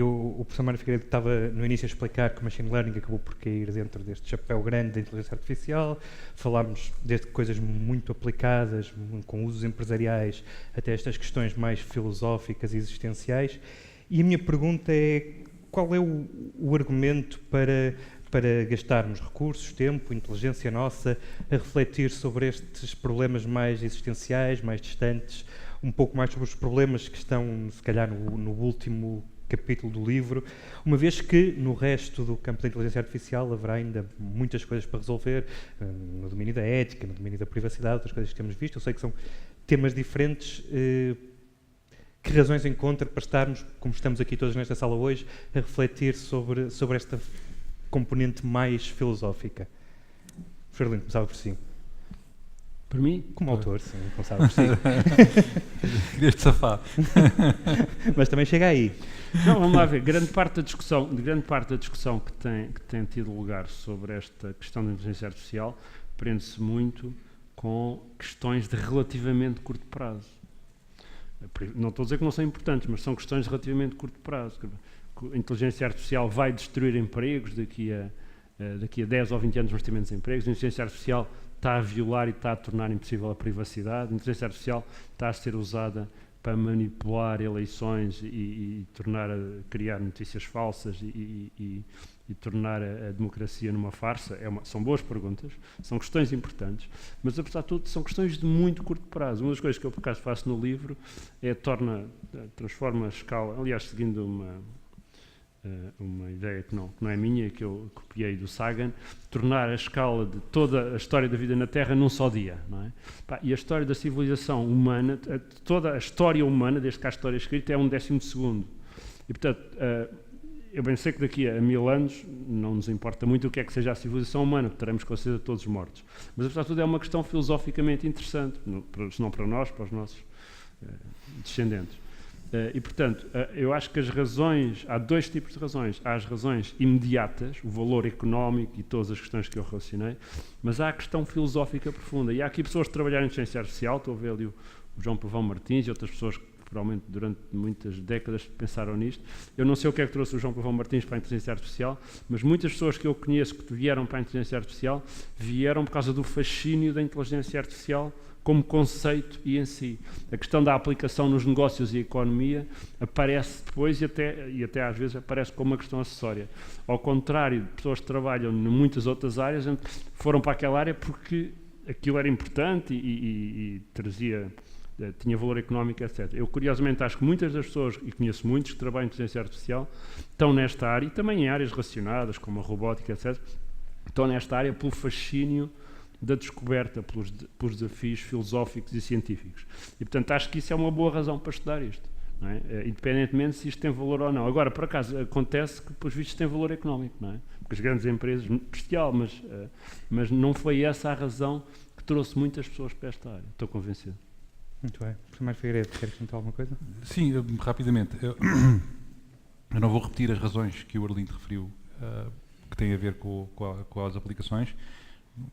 O professor Mário Figueiredo estava no início a explicar que o machine learning acabou por cair dentro deste chapéu grande da inteligência artificial. Falámos desde coisas muito aplicadas, com usos empresariais, até estas questões mais filosóficas e existenciais. E a minha pergunta é: qual é o argumento para gastarmos recursos, tempo, inteligência nossa a refletir sobre estes problemas mais existenciais, mais distantes, um pouco mais sobre os problemas que estão, se calhar, no último capítulo do livro, uma vez que no resto do campo da inteligência artificial haverá ainda muitas coisas para resolver, no domínio da ética, no domínio da privacidade, outras coisas que temos visto. Eu sei que são temas diferentes. Que razões encontra para estarmos, como estamos aqui todos nesta sala hoje, a refletir sobre esta componente mais filosófica? Professor Lindo, começava por si. Por mim? Como autor, sim, começava por si. Querias-te safar. Mas também chega aí. Não, vamos lá ver. Grande parte da discussão que tem tido lugar sobre esta questão da inteligência artificial prende-se muito com questões de relativamente curto prazo. Não estou a dizer que não são importantes, mas são questões de relativamente curto prazo. A inteligência artificial vai destruir empregos daqui a 10 ou 20 anos, nós temos menos empregos. A inteligência artificial está a violar e está a tornar impossível a privacidade. A inteligência artificial está a ser usada para manipular eleições e criar notícias falsas e tornar a democracia numa farsa. São boas perguntas, são questões importantes, mas apesar de tudo são questões de muito curto prazo. Uma das coisas que eu por acaso faço no livro é transforma a escala, aliás, seguindo uma ideia que não é minha, que eu copiei do Sagan, tornar a escala de toda a história da vida na Terra num só dia, não é? E a história da civilização humana, toda a história humana, desde que há história escrita, é 1/12. E, portanto, eu bem sei que daqui a 1000 anos não nos importa muito o que é que seja a civilização humana, porque teremos com certeza todos mortos. Mas, apesar de tudo, é uma questão filosoficamente interessante, se não para nós, para os nossos descendentes. E, portanto, eu acho que há dois tipos de razões. Há as razões imediatas, o valor económico e todas as questões que eu relacionei, mas há a questão filosófica profunda. E há aqui pessoas que trabalharam em inteligência artificial, estou a ver ali o João Pavão Martins e outras pessoas que provavelmente durante muitas décadas pensaram nisto. Eu não sei o que é que trouxe o João Pavão Martins para a inteligência artificial, mas muitas pessoas que eu conheço que vieram para a inteligência artificial vieram por causa do fascínio da inteligência artificial como conceito e em si. A questão da aplicação nos negócios e economia aparece depois e até às vezes aparece como uma questão acessória. Ao contrário de pessoas que trabalham em muitas outras áreas, foram para aquela área porque aquilo era importante e trazia, tinha valor económico, etc. Eu, curiosamente, acho que muitas das pessoas, e conheço muitos que trabalham em inteligência artificial, estão nesta área, e também em áreas relacionadas, como a robótica, etc., estão nesta área pelo fascínio da descoberta, pelos desafios filosóficos e científicos. E, portanto, acho que isso é uma boa razão para estudar isto, não é? Independentemente se isto tem valor ou não. Agora, por acaso, acontece que, pelos vistos, tem valor económico, não é? Porque as grandes empresas, bestial, mas não foi essa a razão que trouxe muitas pessoas para esta área. Estou convencido. Muito bem. Professor Mário Figueiredo, quer acrescentar alguma coisa? Sim, rapidamente. Eu não vou repetir as razões que o Arlindo referiu, que têm a ver com as aplicações,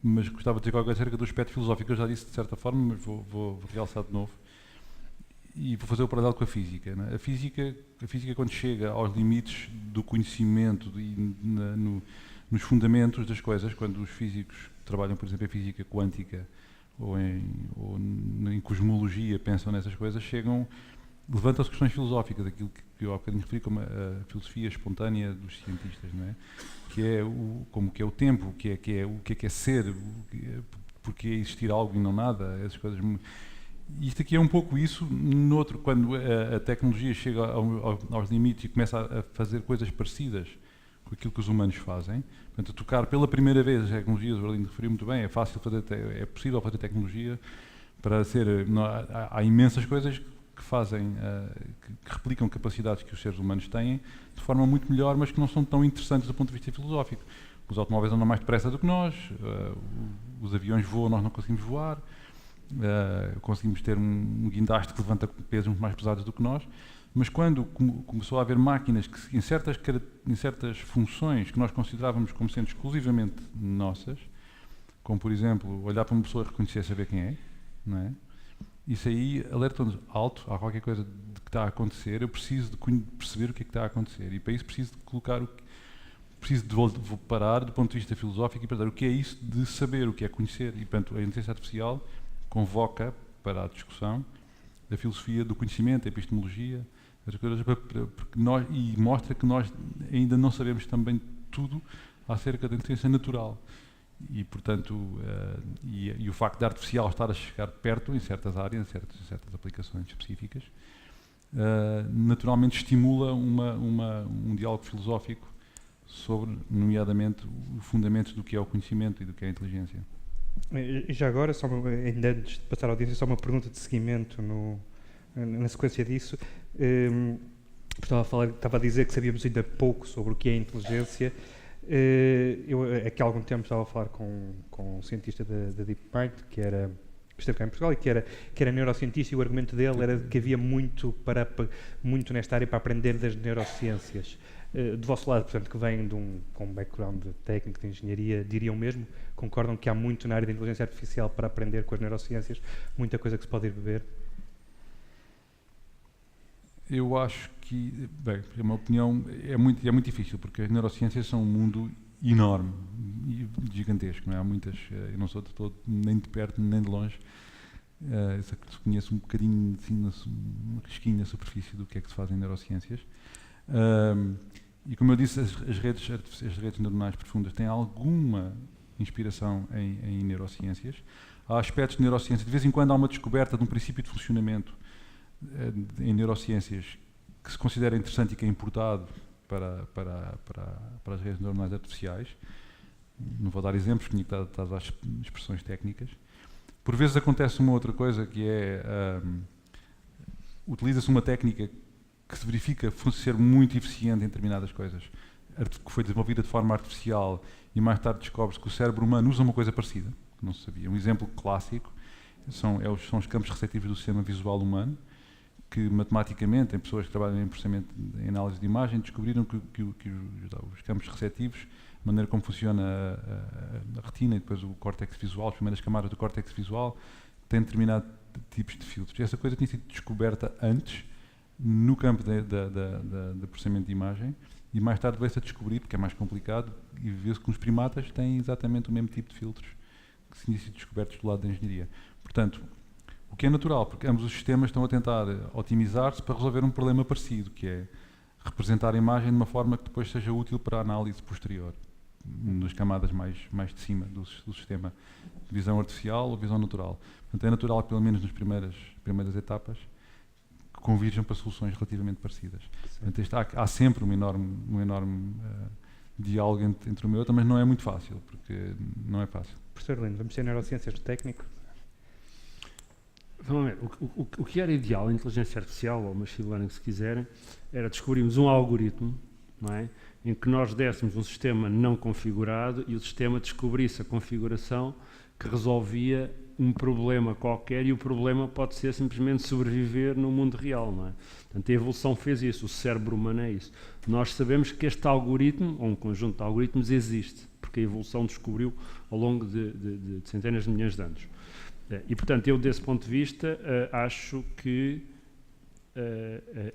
mas gostava de dizer qualquer coisa acerca do aspecto filosófico. Eu já disse de certa forma, mas vou realçar de novo. E vou fazer o paralelo com a física, né? A física, quando chega aos limites do conhecimento e nos fundamentos das coisas, quando os físicos trabalham, por exemplo, em física quântica ou em cosmologia, pensam nessas coisas, levantam-se questões filosóficas, aquilo que eu há bocadinho referi como a filosofia espontânea dos cientistas, não é? Que é como que é o tempo, o que é ser, porque é existir algo e não nada, essas coisas. E isto aqui é um pouco isso, quando a tecnologia chega aos limites e começa a fazer coisas parecidas com aquilo que os humanos fazem. Portanto, a tocar pela primeira vez as tecnologias, o Arlindo referiu muito bem, é possível fazer tecnologia para ser... Há imensas coisas que fazem, que replicam capacidades que os seres humanos têm de forma muito melhor, mas que não são tão interessantes do ponto de vista filosófico. Os automóveis andam mais depressa do que nós, os aviões voam, nós não conseguimos voar. Conseguimos ter um guindaste que levanta pesos muito mais pesados do que nós, mas quando começou a haver máquinas que em certas funções que nós considerávamos como sendo exclusivamente nossas, como por exemplo olhar para uma pessoa e reconhecer, saber quem é, não é? Isso aí alerta-nos alto, há qualquer coisa que está a acontecer, eu preciso de perceber o que é que está a acontecer, e para isso preciso de parar do ponto de vista filosófico e pensar o que é isso de saber, o que é conhecer, e portanto a inteligência artificial convoca para a discussão a filosofia do conhecimento, a epistemologia, as coisas, e mostra que nós ainda não sabemos também tudo acerca da inteligência natural. E, portanto, e o facto da artificial estar a chegar perto em certas áreas, em certas aplicações específicas, naturalmente estimula um diálogo filosófico sobre, nomeadamente, os fundamentos do que é o conhecimento e do que é a inteligência. E já agora, ainda antes de passar à audiência, só uma pergunta de seguimento na sequência disso. Estava a dizer que sabíamos ainda pouco sobre o que é inteligência. Eu aqui há algum tempo estava a falar com um cientista da DeepMind, que esteve cá em Portugal e que era neurocientista, e o argumento dele era que havia muito nesta área para aprender das neurociências. Do vosso lado, portanto, que vêm com um background técnico de engenharia, diriam mesmo, concordam que há muito na área da inteligência artificial para aprender com as neurociências, muita coisa que se pode ir beber? Eu acho que, bem, a minha opinião é muito difícil, porque as neurociências são um mundo enorme e gigantesco, não é? Há muitas, eu não sou de todo, nem de perto nem de longe, só conheço um bocadinho, assim, um risquinho na superfície do que é que se faz em neurociências. E como eu disse, as redes neuronais profundas têm alguma inspiração em neurociências. Há aspectos de neurociência, de vez em quando há uma descoberta de um princípio de funcionamento em neurociências que se considera interessante e que é importado para as redes neuronais artificiais. Não vou dar exemplos, porque estás às expressões técnicas. Por vezes acontece uma outra coisa, que é utiliza-se uma técnica que se verifica ser muito eficiente em determinadas coisas, que foi desenvolvida de forma artificial, e mais tarde descobre-se que o cérebro humano usa uma coisa parecida, que não se sabia. Um exemplo clássico são os campos receptivos do sistema visual humano, que matematicamente, em pessoas que trabalham em processamento, em análise de imagem, descobriram que os campos receptivos, a maneira como funciona a retina e depois o córtex visual, as primeiras camadas do córtex visual, têm determinados tipos de filtros. E essa coisa tinha sido descoberta antes, no campo de processamento de imagem, e mais tarde veio-se a descobrir, porque é mais complicado, e vê-se que os primatas têm exatamente o mesmo tipo de filtros que tinham sido descobertos do lado da engenharia. Portanto, o que é natural, porque ambos os sistemas estão a tentar otimizar-se para resolver um problema parecido, que é representar a imagem de uma forma que depois seja útil para a análise posterior. nas camadas mais de cima do sistema de visão artificial ou visão natural. Portanto, é natural que, pelo menos nas primeiras etapas, que convirjam para soluções relativamente parecidas. Portanto, há sempre um enorme diálogo entre uma e outra, mas não é muito fácil, porque não é fácil. Professor Lindo, vamos ter neurociências do técnico? Vamos ver, o que era ideal, a inteligência artificial, ou machine learning, se quiserem, era descobrirmos um algoritmo, não é? Em que nós dessemos um sistema não configurado e o sistema descobrisse a configuração que resolvia um problema qualquer, e o problema pode ser simplesmente sobreviver no mundo real, não é? Portanto, a evolução fez isso, o cérebro humano é isso. Nós sabemos que este algoritmo, ou um conjunto de algoritmos, existe, porque a evolução descobriu ao longo de centenas de milhões de anos. E, portanto, eu, desse ponto de vista, acho que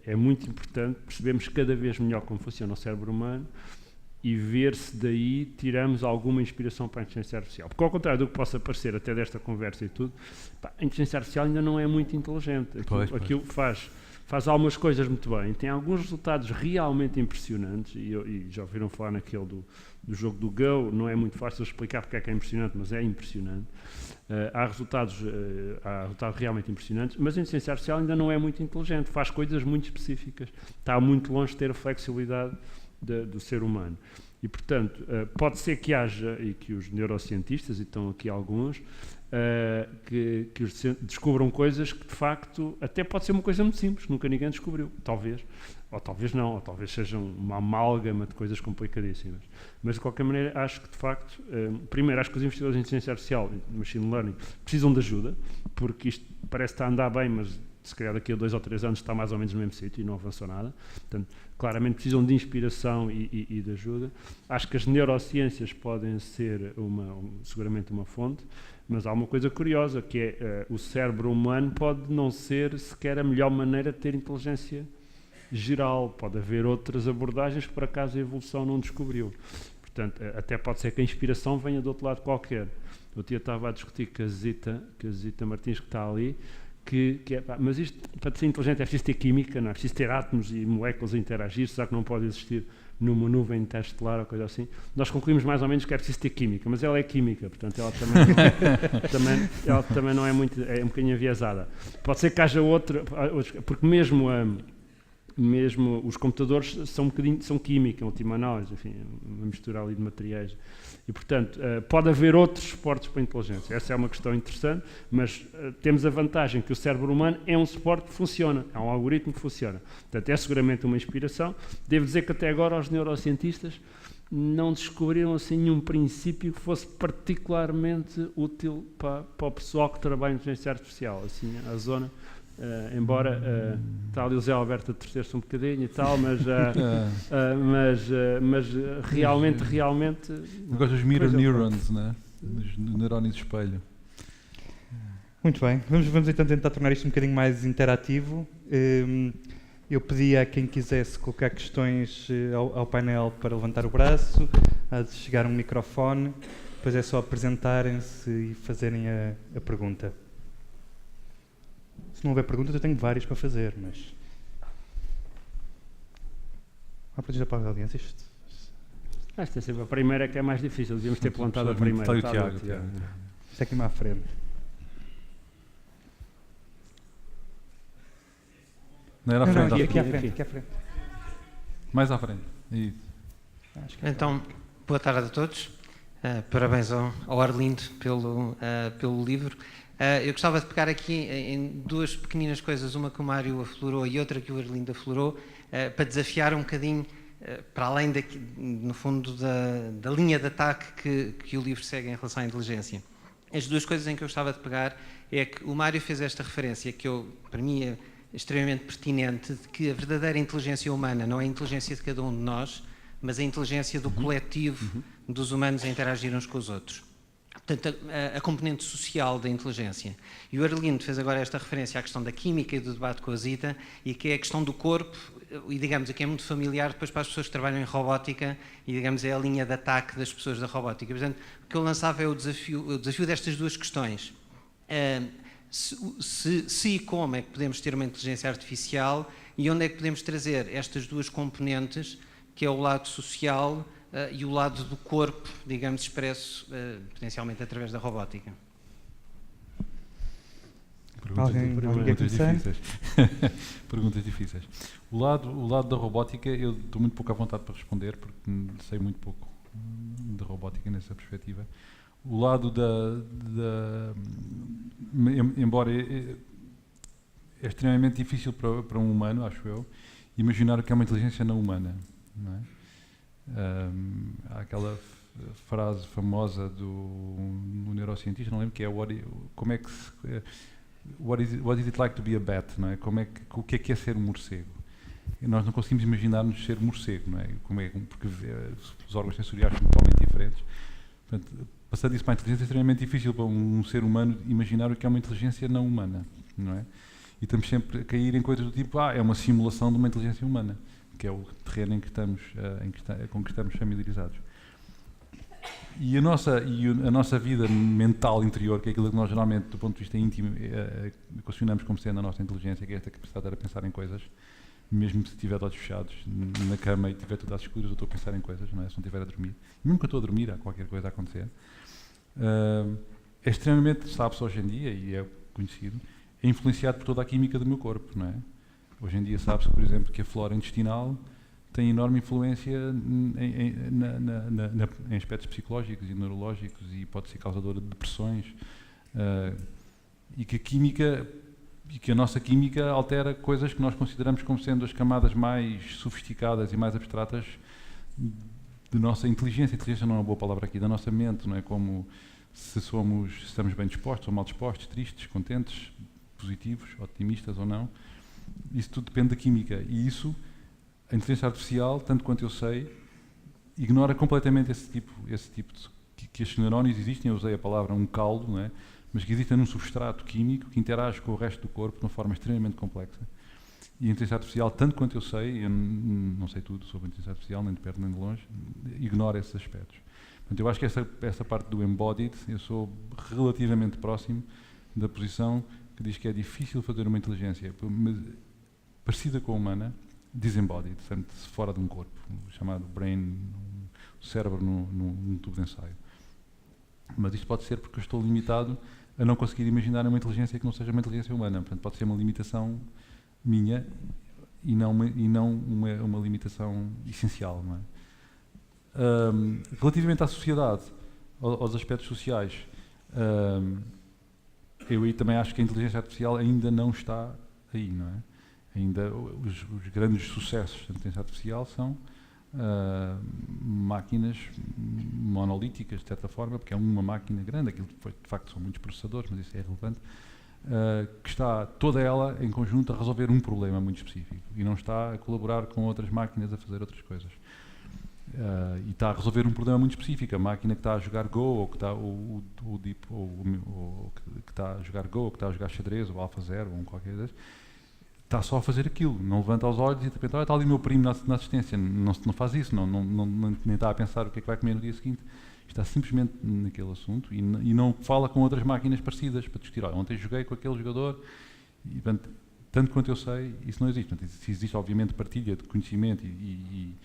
é muito importante percebermos cada vez melhor como funciona o cérebro humano e ver se daí tiramos alguma inspiração para a inteligência artificial. Porque, ao contrário do que possa parecer até desta conversa e tudo, a inteligência artificial ainda não é muito inteligente. Aquilo faz algumas coisas muito bem, tem alguns resultados realmente impressionantes, e já ouviram falar naquele do jogo do Go, não é muito fácil explicar porque é que é impressionante, mas é impressionante. Há resultados realmente impressionantes, mas a inteligência artificial ainda não é muito inteligente, faz coisas muito específicas, está muito longe de ter a flexibilidade do ser humano. E, portanto, pode ser que haja, e que os neurocientistas, e estão aqui alguns, que descubram coisas que, de facto, até pode ser uma coisa muito simples, nunca ninguém descobriu, talvez. Ou talvez não, ou talvez sejam uma amálgama de coisas complicadíssimas. Mas, de qualquer maneira, acho que, de facto, primeiro, acho que os investidores em inteligência artificial, machine learning, precisam de ajuda, porque isto parece estar a andar bem, mas se calhar daqui a 2 ou 3 anos está mais ou menos no mesmo sítio e não avançou nada. Portanto, claramente precisam de inspiração e de ajuda. Acho que as neurociências podem ser seguramente uma fonte, mas há uma coisa curiosa, que é o cérebro humano pode não ser sequer a melhor maneira de ter inteligência geral. Pode haver outras abordagens que, por acaso, a evolução não descobriu. Portanto, até pode ser que a inspiração venha de outro lado qualquer. Eu estava a discutir com a Zita Martins, que está ali, mas isto, para ser inteligente, é preciso ter química, não é preciso ter átomos e moléculas a interagir, será que não pode existir numa nuvem interestelar ou coisa assim? Nós concluímos mais ou menos que é preciso ter química, mas ela é química, portanto ela também não é muito, é um bocadinho enviesada. Pode ser que haja outra, porque mesmo os computadores são química, em última análise, enfim, uma mistura ali de materiais. E, portanto, pode haver outros suportes para a inteligência. Essa é uma questão interessante, mas temos a vantagem que o cérebro humano é um suporte que funciona, é um algoritmo que funciona. Portanto, é seguramente uma inspiração. Devo dizer que até agora os neurocientistas não descobriram assim nenhum princípio que fosse particularmente útil para o pessoal que trabalha em inteligência artificial. Assim, a zona... embora está ali o Zé Alberto a torcer-se um bocadinho e tal, mas realmente agora os mirror neurons, né? Os neurónios de espelho. Muito bem, vamos então tentar tornar isto um bocadinho mais interativo. Eu pedi a quem quisesse colocar questões ao painel para levantar o braço, há de chegar um microfone, depois é só apresentarem-se e fazerem a pergunta. Se não houver perguntas, eu tenho várias para fazer, mas... Há perguntas para a audiência? Esta é sempre a primeira que é mais difícil, devíamos ter plantado a primeira. Está o Tiago. Isto é aqui mais à frente. Não era à frente? Aqui à frente. Mais à frente. Isso. Então, boa tarde a todos. Parabéns ao Arlindo pelo livro. Eu gostava de pegar aqui em duas pequeninas coisas, uma que o Mário aflorou e outra que o Arlindo aflorou, para desafiar um bocadinho, para além, no fundo, da linha de ataque que o livro segue em relação à inteligência. As duas coisas em que eu gostava de pegar é que o Mário fez esta referência, que para mim é extremamente pertinente, de que a verdadeira inteligência humana não é a inteligência de cada um de nós, mas a inteligência do coletivo dos humanos a interagir uns com os outros. Portanto, a componente social da inteligência. E o Arlindo fez agora esta referência à questão da química e do debate com a Zita, e que é a questão do corpo, e digamos, aqui é muito familiar depois para as pessoas que trabalham em robótica, e digamos, é a linha de ataque das pessoas da robótica. Portanto, o que eu lançava é o desafio destas duas questões. Se e como é que podemos ter uma inteligência artificial, e onde é que podemos trazer estas duas componentes, que é o lado social, e o lado do corpo, digamos, expresso potencialmente através da robótica. Alguém quer começar? Difíceis. Perguntas difíceis. O lado da robótica, eu estou muito pouco à vontade para responder, porque sei muito pouco de robótica nessa perspectiva. O lado embora é extremamente difícil para um humano, acho eu, imaginar o que é uma inteligência não humana. Não é? Há aquela frase famosa do neurocientista, não lembro, que é como é que what is it like to be a bat, não é? O que é ser um morcego? E nós não conseguimos imaginar-nos ser morcego, não é? Porque os órgãos sensoriais são totalmente diferentes. Portanto, passando isso para a inteligência é extremamente difícil para um ser humano imaginar o que é uma inteligência não humana, não é? E estamos sempre a cair em coisas do tipo, é uma simulação de uma inteligência humana, que é o terreno com que estamos familiarizados. E a nossa vida mental interior, que é aquilo que nós geralmente, do ponto de vista íntimo, equacionamos como sendo a nossa inteligência, que é esta capacidade de pensar em coisas, mesmo se estiver de olhos fechados na cama e estiver tudo às escuras, eu estou a pensar em coisas, não é? Se não estiver a dormir. Mesmo que eu estou a dormir, há qualquer coisa a acontecer. É extremamente, sabe-se hoje em dia, e é conhecido, é influenciado por toda a química do meu corpo, não é? Hoje em dia sabe-se, por exemplo, que a flora intestinal tem enorme influência em aspectos psicológicos e neurológicos e pode ser causadora de depressões, e que a nossa química altera coisas que nós consideramos como sendo as camadas mais sofisticadas e mais abstratas de nossa inteligência. Inteligência não é uma boa palavra aqui, da nossa mente, não é? Como se estamos bem dispostos ou mal dispostos, tristes, contentes, positivos, otimistas ou não. Isso tudo depende da química, e isso a inteligência artificial, tanto quanto eu sei, ignora completamente esse tipo de que estes neurónios existem. Eu usei a palavra um caldo, não é? Mas que existem num substrato químico que interage com o resto do corpo de uma forma extremamente complexa. E a inteligência artificial, tanto quanto eu sei, eu não sei tudo sobre a inteligência artificial, nem de perto nem de longe, ignora esses aspectos. Portanto, eu acho que essa parte do embodied, eu sou relativamente próximo da posição que diz que é difícil fazer uma inteligência parecida com a humana, disembodied, portanto, fora de um corpo, chamado brain, o cérebro num tubo de ensaio. Mas isto pode ser porque eu estou limitado a não conseguir imaginar uma inteligência que não seja uma inteligência humana. Portanto, pode ser uma limitação minha e não uma limitação essencial. Não é? Relativamente à sociedade, aos aspectos sociais, eu aí também acho que a inteligência artificial ainda não está aí, não é? Ainda os grandes sucessos da inteligência artificial são máquinas monolíticas, de certa forma, porque é uma máquina grande, aquilo de facto são muitos processadores, mas isso é irrelevante, que está toda ela em conjunto a resolver um problema muito específico e não está a colaborar com outras máquinas a fazer outras coisas. E está a resolver um problema muito específico. A máquina que está a jogar Go, ou que está, que está a jogar Go, ou que está a jogar xadrez, ou AlphaZero, ou qualquer coisa, está só a fazer aquilo, não levanta os olhos e de repente, está ali o meu primo na assistência, não faz isso, nem está a pensar o que é que vai comer no dia seguinte, está simplesmente naquele assunto e não fala com outras máquinas parecidas para discutir, ontem joguei com aquele jogador, e, portanto, tanto quanto eu sei, isso não existe. Portanto, existe obviamente partilha de conhecimento e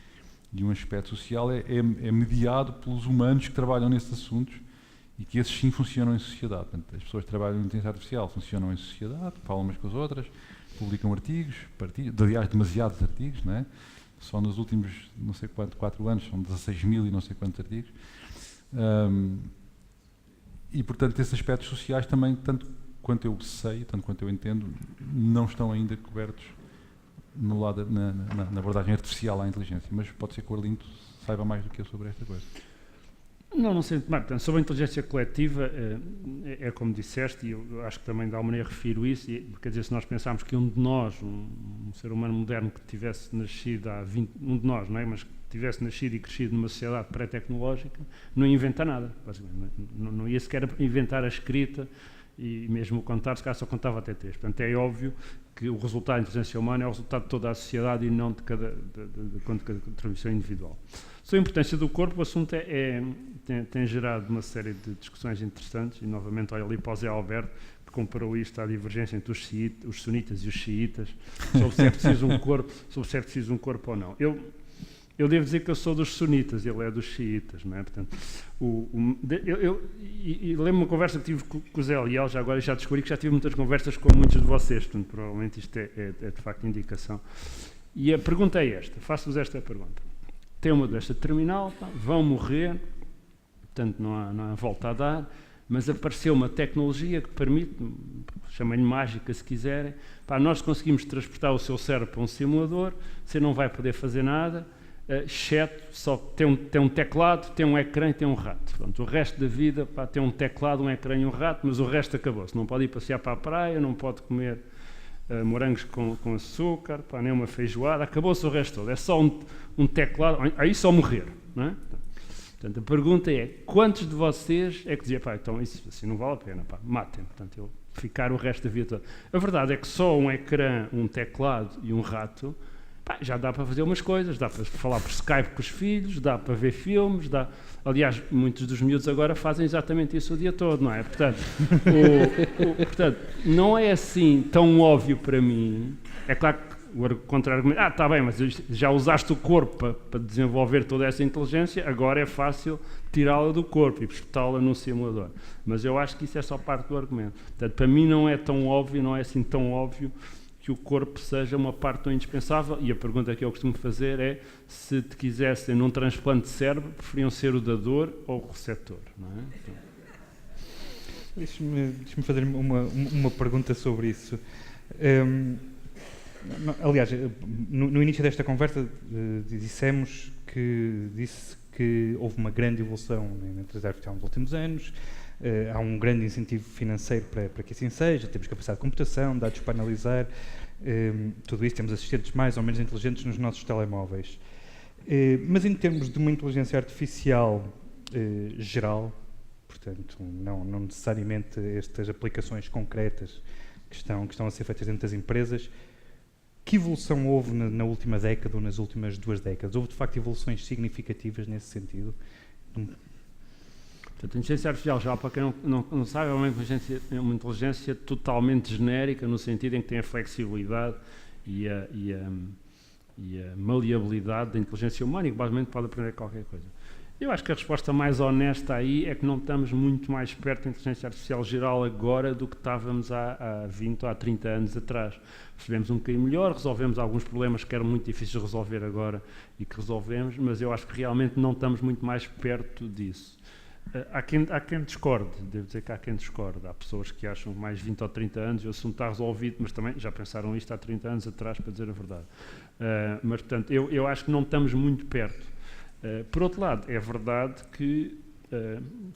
um aspecto social é mediado pelos humanos que trabalham nesses assuntos e que esses sim funcionam em sociedade. Portanto, as pessoas que trabalham em inteligência artificial funcionam em sociedade, falam umas com as outras, publicam artigos, aliás, demasiados artigos, não é? Só nos últimos, não sei quanto, 4 anos, são 16.000 e não sei quantos artigos. E, portanto, esses aspectos sociais também, tanto quanto eu sei, tanto quanto eu entendo, não estão ainda cobertos no lado, na abordagem artificial à inteligência. Mas pode ser que o Arlindo saiba mais do que eu sobre esta coisa. Não sei muito mais. Portanto, sobre a inteligência coletiva, é como disseste, e eu acho que também de alguma maneira refiro isso, quer dizer, se nós pensarmos que um de nós, um ser humano moderno que tivesse nascido há 20, um de nós, não é? Mas que tivesse nascido e crescido numa sociedade pré-tecnológica, não ia inventar nada, basicamente. Não ia sequer inventar a escrita, e mesmo o contar, se calhar só contava até 3. Portanto, é óbvio que o resultado da inteligência humana é o resultado de toda a sociedade e não de cada contribuição individual. Sobre a importância do corpo, o assunto tem gerado uma série de discussões interessantes, e novamente olha ali para o Zé Alberto, que comparou isto à divergência entre os sunitas e os xiitas, sobre se é preciso um corpo, ou não. Eu devo dizer que eu sou dos sunitas, ele é dos xiitas, não é? Portanto, lembro-me uma conversa que tive com o Zé Leal, já agora já descobri que já tive muitas conversas com muitos de vocês, portanto, provavelmente isto é de facto indicação. E a pergunta é esta, faço-vos esta pergunta. Tem uma doença terminal, vão morrer, portanto não há volta a dar, mas apareceu uma tecnologia que permite, chamem-lhe mágica se quiserem, nós conseguimos transportar o seu cérebro para um simulador, você não vai poder fazer nada, exceto só tem um teclado, tem um ecrã e tem um rato. Portanto, o resto da vida tem um teclado, um ecrã e um rato, mas o resto acabou-se. Não pode ir passear para a praia, não pode comer morangos com açúcar, nem uma feijoada, acabou-se o resto todo. É só um teclado, aí só morrer, não é? Portanto, a pergunta é, quantos de vocês é que diziam, então isso assim não vale a pena, matem, portanto, eu ficar o resto da vida toda. A verdade é que só um ecrã, um teclado e um rato, já dá para fazer umas coisas, dá para falar por Skype com os filhos, dá para ver filmes, aliás, muitos dos miúdos agora fazem exatamente isso o dia todo, não é? Portanto, portanto não é assim tão óbvio para mim, é claro que o contra-argumento, está bem, mas já usaste o corpo para desenvolver toda essa inteligência, agora é fácil tirá-la do corpo e espetá-la num simulador. Mas eu acho que isso é só parte do argumento. Portanto, para mim não é tão óbvio, não é assim tão óbvio que o corpo seja uma parte tão indispensável, e a pergunta que eu costumo fazer é se te quisessem num transplante de cérebro, preferiam ser o dador ou o receptor, não é? Então. Deixa-me fazer uma pergunta sobre isso. Aliás, no início desta conversa disse que houve uma grande evolução na inteligência artificial nos últimos anos, há um grande incentivo financeiro para que assim seja, temos capacidade de computação, dados para analisar, tudo isso, temos assistentes mais ou menos inteligentes nos nossos telemóveis. Mas em termos de uma inteligência artificial geral, portanto, não necessariamente estas aplicações concretas que estão a ser feitas dentro das empresas, que evolução houve na última década ou nas últimas 2 décadas? Houve, de facto, evoluções significativas nesse sentido? Portanto, a inteligência artificial, já para quem não sabe, é uma inteligência totalmente genérica, no sentido em que tem a flexibilidade e a maleabilidade da inteligência humana e que, basicamente, pode aprender qualquer coisa. Eu acho que a resposta mais honesta aí é que não estamos muito mais perto da inteligência artificial geral agora do que estávamos há 20 ou há 30 anos atrás. Percebemos um bocadinho melhor, resolvemos alguns problemas que eram muito difíceis de resolver agora e que resolvemos, mas eu acho que realmente não estamos muito mais perto disso. Há quem discorde, devo dizer que há quem discorde. Há pessoas que acham que mais 20 ou 30 anos o assunto está resolvido, mas também já pensaram isto há 30 anos atrás, para dizer a verdade. Mas, portanto, eu acho que não estamos muito perto. Por outro lado, é verdade que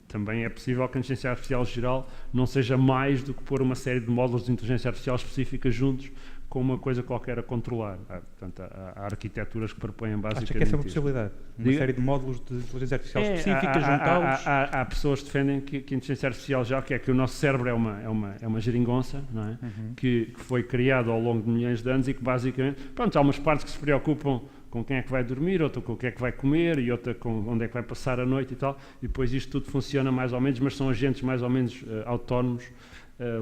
também é possível que a inteligência artificial geral não seja mais do que pôr uma série de módulos de inteligência artificial específica juntos com uma coisa qualquer a controlar. Portanto, há arquiteturas que propõem basicamente. Acha que essa é uma possibilidade? Uma série de módulos de inteligência artificial específica, juntá-los? Há pessoas que defendem que a inteligência artificial já, que o nosso cérebro é uma geringonça, não é? Que foi criado ao longo de milhões de anos e que basicamente, há umas partes que se preocupam com quem é que vai dormir, outra com o que é que vai comer e outra com onde é que vai passar a noite e tal, e depois isto tudo funciona mais ou menos, mas são agentes mais ou menos autónomos,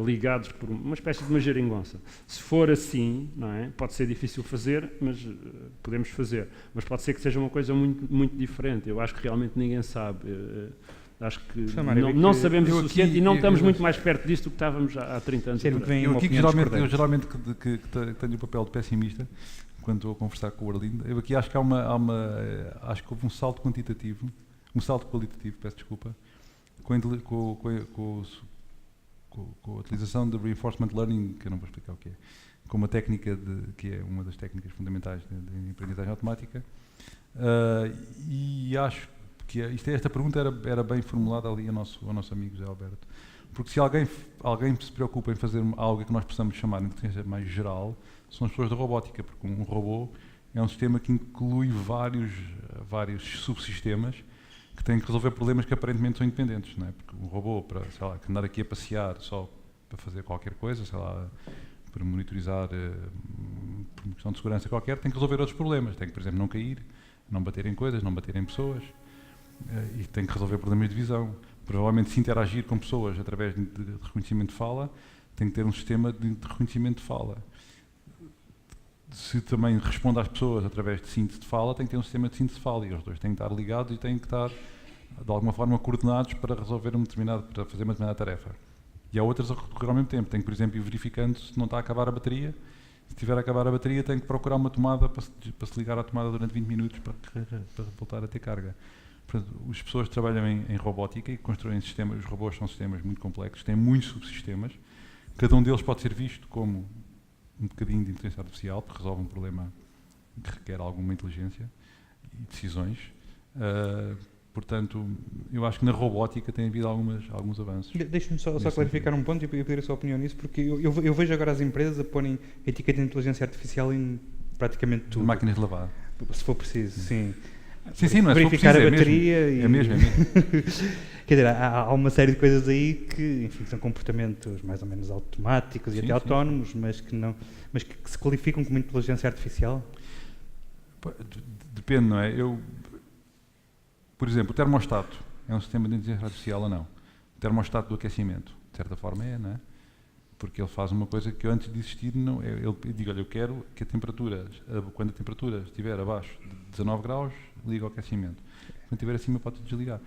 ligados por uma espécie de uma geringonça. Se for assim, não é? Pode ser difícil fazer, mas podemos fazer. Mas pode ser que seja uma coisa muito, muito diferente. Eu acho que realmente ninguém sabe. Acho que não sabemos o suficiente e não estamos muito mais perto disto do que estávamos há 30 anos atrás. Eu geralmente que tenho o papel de pessimista, quando estou a conversar com o Arlindo, eu aqui acho que acho que houve um salto qualitativo, peço desculpa, com a utilização de reinforcement learning, que eu não vou explicar o que é, com uma técnica que é uma das técnicas fundamentais de aprendizagem automática, e acho que esta pergunta era bem formulada ali ao nosso amigo José Alberto, porque se alguém se preocupa em fazer algo que nós possamos chamar de inteligência mais geral, são as pessoas da robótica, porque um robô é um sistema que inclui vários subsistemas que têm que resolver problemas que aparentemente são independentes, não é? Porque um robô, para, sei lá, andar aqui a passear só para fazer qualquer coisa, sei lá, para monitorizar por uma questão de segurança qualquer, tem que resolver outros problemas. Tem que, por exemplo, não cair, não bater em coisas, não bater em pessoas, e tem que resolver problemas de visão. Provavelmente, se interagir com pessoas através de reconhecimento de fala, tem que ter um sistema de reconhecimento de fala. se também responde às pessoas através de síntese de fala, tem que ter um sistema de síntese de fala, e os dois têm que estar ligados e têm que estar, de alguma forma, coordenados para resolver para fazer uma determinada tarefa. E há outras a recorrer ao mesmo tempo. Tem que, por exemplo, ir verificando se não está a acabar a bateria. Se estiver a acabar a bateria, tem que procurar uma tomada para se ligar à tomada durante 20 minutos para voltar a ter carga. Portanto, as pessoas que trabalham em robótica e constroem sistemas, os robôs são sistemas muito complexos, têm muitos subsistemas. Cada um deles pode ser visto como um bocadinho de inteligência artificial, porque resolve um problema que requer alguma inteligência e decisões. Portanto, eu acho que na robótica tem havido alguns avanços. Deixe-me só clarificar um ponto e pedir a sua opinião nisso, porque eu vejo agora as empresas a porem etiqueta de inteligência artificial em praticamente tudo. Máquinas de lavar. Se for preciso, sim. Sim, não é verificar preciso, a bateria. É mesmo. Quer dizer, há uma série de coisas aí que, enfim, são comportamentos mais ou menos automáticos e até autónomos, mas que se qualificam como inteligência artificial. Depende, não é? Por exemplo, o termostato é um sistema de inteligência artificial ou não? O termostato do aquecimento, de certa forma é, não é? Porque ele faz uma coisa que eu, antes de existir, não, eu digo, olha, eu quero que quando a temperatura estiver abaixo de 19 graus, liga o aquecimento. Quando estiver acima, pode desligar.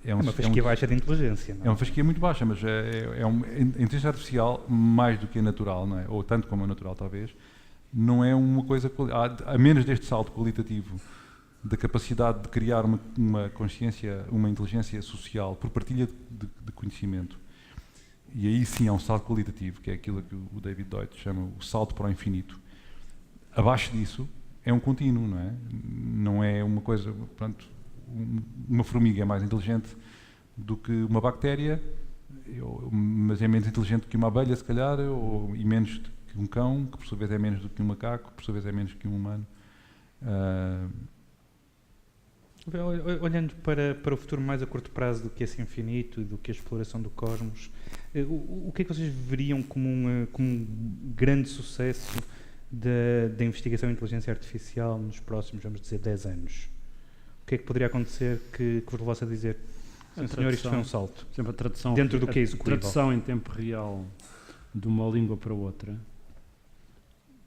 É uma fasquia baixa de inteligência, não é? É uma fasquia muito baixa, mas a inteligência artificial, mais do que a natural, não é? Ou tanto como a natural, talvez, não é uma coisa... A menos deste salto qualitativo da capacidade de criar uma consciência, uma inteligência social por partilha de conhecimento. E aí sim há um salto qualitativo, que é aquilo que o David Deutsch chama o salto para o infinito. Abaixo disso é um contínuo, não é? Não é uma coisa... Portanto, uma formiga é mais inteligente do que uma bactéria, mas é menos inteligente que uma abelha, se calhar, e menos que um cão, que por sua vez é menos do que um macaco, que por sua vez é menos que um humano. Olhando para o futuro mais a curto prazo do que esse infinito e do que a exploração do cosmos, o que é que vocês veriam como um grande sucesso da investigação em inteligência artificial nos próximos, vamos dizer, 10 anos? O que é que poderia acontecer que vos levasse a dizer, sim, senhor, isto foi um salto? Sempre a tradução, dentro do que é executível. A tradução em tempo real de uma língua para outra,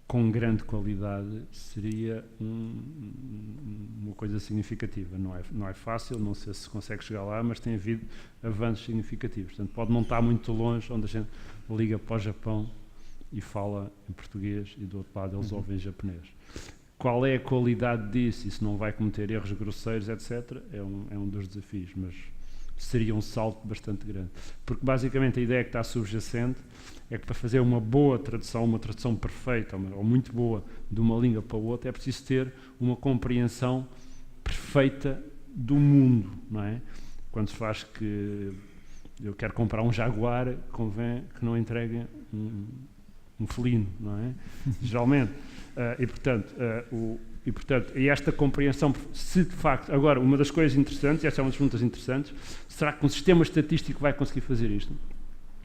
com grande qualidade, seria uma coisa significativa. Não é fácil, não sei se consegue chegar lá, mas tem havido avanços significativos. Portanto, pode não estar muito longe, onde a gente liga para o Japão e fala em português e do outro lado eles ouvem em japonês. Qual é a qualidade disso e se não vai cometer erros grosseiros, etc., é um dos desafios, mas seria um salto bastante grande. Porque basicamente a ideia que está subjacente é que para fazer uma boa tradução, uma tradução perfeita ou muito boa de uma língua para outra, é preciso ter uma compreensão perfeita do mundo, não é? Quando se faz que eu quero comprar um Jaguar, convém que não entreguem um felino, não é? Geralmente. E esta compreensão, se de facto... Agora, uma das coisas interessantes, e essa é uma das perguntas interessantes, será que um sistema estatístico vai conseguir fazer isto?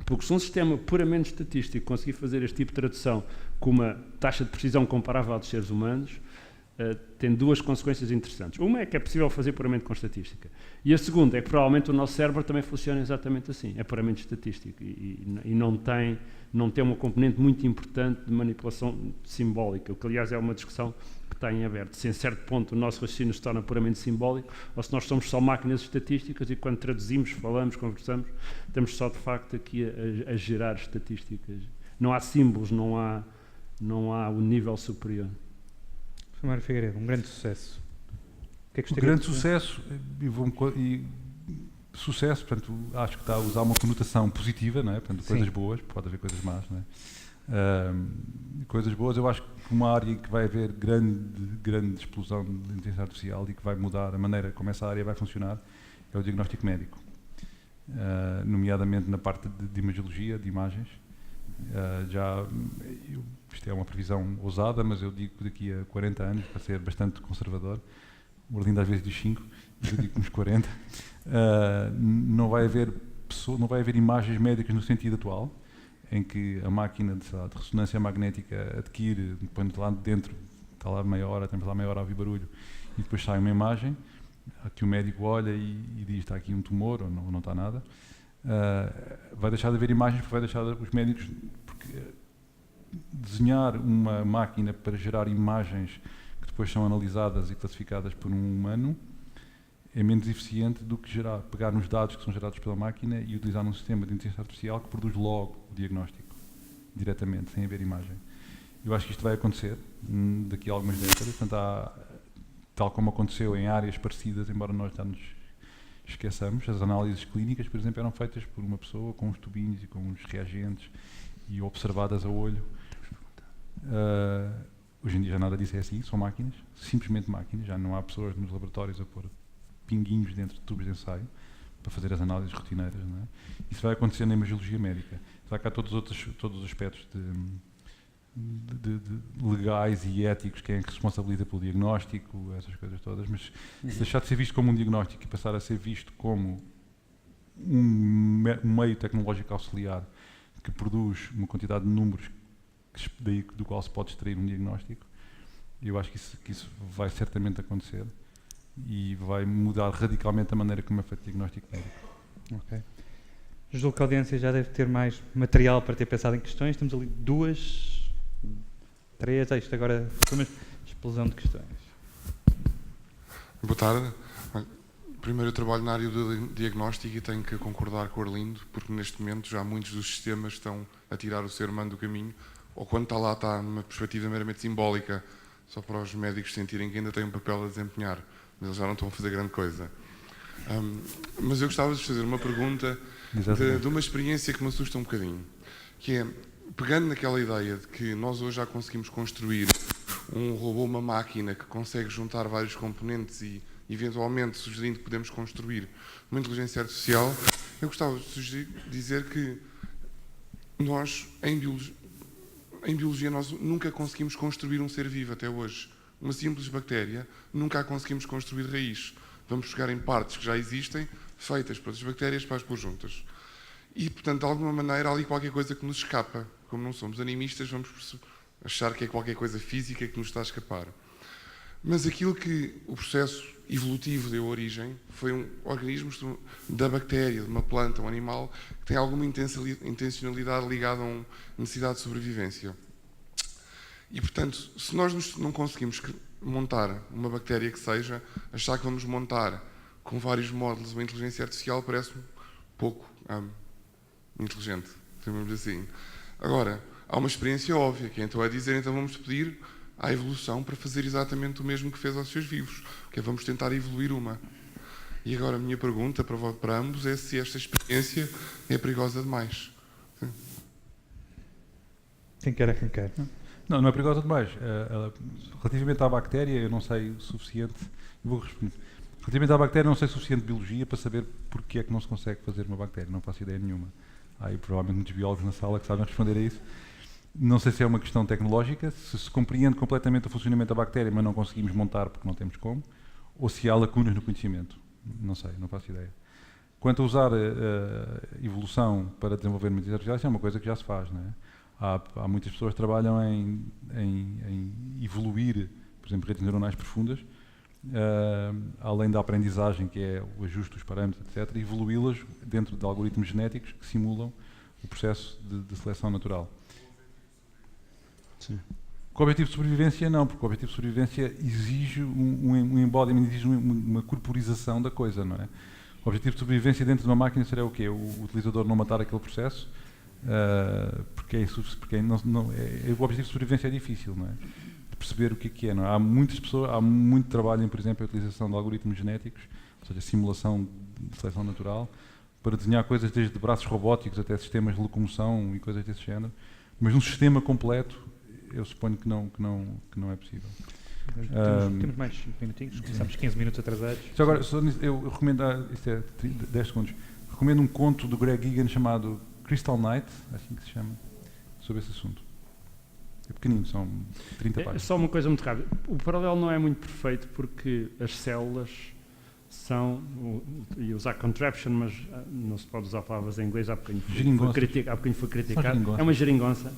Porque se um sistema puramente estatístico conseguir fazer este tipo de tradução com uma taxa de precisão comparável aos seres humanos, tem duas consequências interessantes. Uma é que é possível fazer puramente com estatística. E a segunda é que provavelmente o nosso cérebro também funciona exatamente assim. É puramente estatístico e não tem uma componente muito importante de manipulação simbólica, o que aliás é uma discussão que está em aberto. Se em certo ponto o nosso raciocínio se torna puramente simbólico ou se nós somos só máquinas estatísticas e quando traduzimos, falamos, conversamos, estamos só de facto aqui a gerar estatísticas. Não há símbolos, não há o nível superior. Mário Figueiredo, um grande sucesso. O que é que grande sucesso, sucesso, portanto, acho que está a usar uma conotação positiva, não é? Portanto, coisas boas, pode haver coisas más, não é? Coisas boas, eu acho que uma área em que vai haver grande explosão de inteligência artificial e que vai mudar a maneira como essa área vai funcionar é o diagnóstico médico, nomeadamente na parte de imagiologia, de imagens. Isto é uma previsão ousada, mas eu digo que daqui a 40 anos, para ser bastante conservador, o Arlindo às vezes diz 5, mas eu digo que uns 40, não vai haver imagens médicas no sentido atual, em que a máquina de ressonância magnética adquire, põe lá dentro, está lá meia hora, temos lá meia hora a ouvir barulho, e depois sai uma imagem, que o médico olha e diz está aqui um tumor ou não está nada. Vai deixar de haver imagens, porque vai deixar os médicos, porque desenhar uma máquina para gerar imagens que depois são analisadas e classificadas por um humano é menos eficiente do que pegar nos dados que são gerados pela máquina e utilizar um sistema de inteligência artificial que produz logo o diagnóstico, diretamente, sem haver imagem. Eu acho que isto vai acontecer daqui a algumas décadas, portanto, tal como aconteceu em áreas parecidas, embora nós já nos esqueçamos, as análises clínicas, por exemplo, eram feitas por uma pessoa com uns tubinhos e com uns reagentes e observadas a olho. Hoje em dia já nada disso é assim, são máquinas, simplesmente máquinas, já não há pessoas nos laboratórios a pôr pinguinhos dentro de tubos de ensaio para fazer as análises rotineiras, não é? Isso vai acontecer na imagiologia médica. Vai cá todos os aspectos de legais e éticos, quem é que se responsabiliza pelo diagnóstico, essas coisas todas, mas se deixar de ser visto como um diagnóstico e passar a ser visto como um meio tecnológico auxiliar que produz uma quantidade de números do qual se pode extrair um diagnóstico, eu acho que isso vai certamente acontecer e vai mudar radicalmente a maneira como é feito o diagnóstico médico. Ok. Julgo que a audiência já deve ter mais material para ter pensado em questões. Temos ali 2, 3, isto agora foi uma explosão de questões. Boa tarde. Primeiro, eu trabalho na área do diagnóstico e tenho que concordar com o Arlindo, porque neste momento já muitos dos sistemas estão a tirar o ser humano do caminho, ou quando está lá está numa perspectiva meramente simbólica, só para os médicos sentirem que ainda têm um papel a desempenhar, mas eles já não estão a fazer grande coisa. Mas eu gostava de fazer uma pergunta de uma experiência que me assusta um bocadinho, que é, pegando naquela ideia de que nós hoje já conseguimos construir um robô, uma máquina que consegue juntar vários componentes e, eventualmente, sugerindo que podemos construir uma inteligência artificial, eu gostava de dizer que nós, em biologia, nós nunca conseguimos construir um ser vivo até hoje. Uma simples bactéria, nunca a conseguimos construir raiz. Vamos pegar em partes que já existem, feitas por outras bactérias, para as pôr juntas. E, portanto, de alguma maneira, há ali qualquer coisa que nos escapa. Como não somos animistas, vamos achar que é qualquer coisa física que nos está a escapar. Mas aquilo que o processo evolutivo deu origem foi organismos da bactéria, de uma planta, um animal, que tem alguma intencionalidade ligada a uma necessidade de sobrevivência. E, portanto, se nós não conseguimos montar uma bactéria que seja, achar que vamos montar com vários módulos uma inteligência artificial parece-me pouco inteligente, digamos assim. Agora, há uma experiência óbvia, que então é dizer, então vamos pedir à evolução para fazer exatamente o mesmo que fez aos seres vivos, que é vamos tentar evoluir uma. E agora a minha pergunta para ambos é se esta experiência é perigosa demais. Sim. Quem quer arrancar? Não é perigosa demais. Relativamente à bactéria, eu não sei o suficiente. Vou responder. Relativamente à bactéria, não sei o suficiente de biologia para saber porque é que não se consegue fazer uma bactéria. Não faço ideia nenhuma. Há aí provavelmente muitos biólogos na sala que sabem responder a isso. Não sei se é uma questão tecnológica, se compreende completamente o funcionamento da bactéria, mas não conseguimos montar porque não temos como, ou se há lacunas no conhecimento. Não sei, não faço ideia. Quanto a usar a evolução para desenvolver uma inteligência artificial, isso é uma coisa que já se faz, não é? Há muitas pessoas que trabalham em evoluir, por exemplo, redes neuronais profundas, além da aprendizagem, que é o ajuste dos parâmetros, etc., evoluí-las dentro de algoritmos genéticos que simulam o processo de seleção natural. Sim. Com o objetivo de sobrevivência, não, porque o objetivo de sobrevivência exige um embodiment, exige uma corporização da coisa, não é? O objetivo de sobrevivência dentro de uma máquina seria o quê? O utilizador não matar aquele processo, porque o objetivo de sobrevivência é difícil, não é? De perceber o que é, não é? Há muitas pessoas, há muito trabalho, por exemplo, a utilização de algoritmos genéticos, ou seja, simulação de seleção natural, para desenhar coisas desde braços robóticos até sistemas de locomoção e coisas desse género, mas um sistema completo, eu suponho que não é possível. Temos mais 5 minutinhos, começamos 15 minutos atrasados. Já agora, eu recomendo, isto é 10 segundos, recomendo um conto do Greg Egan chamado Crystal Night, assim que se chama, sobre esse assunto. É pequenino, são 30 páginas. Só uma coisa muito rápida. O paralelo não é muito perfeito porque as células são, e usar contraption, mas não se pode usar palavras em inglês, há bocadinho foi criticado. É uma geringonça.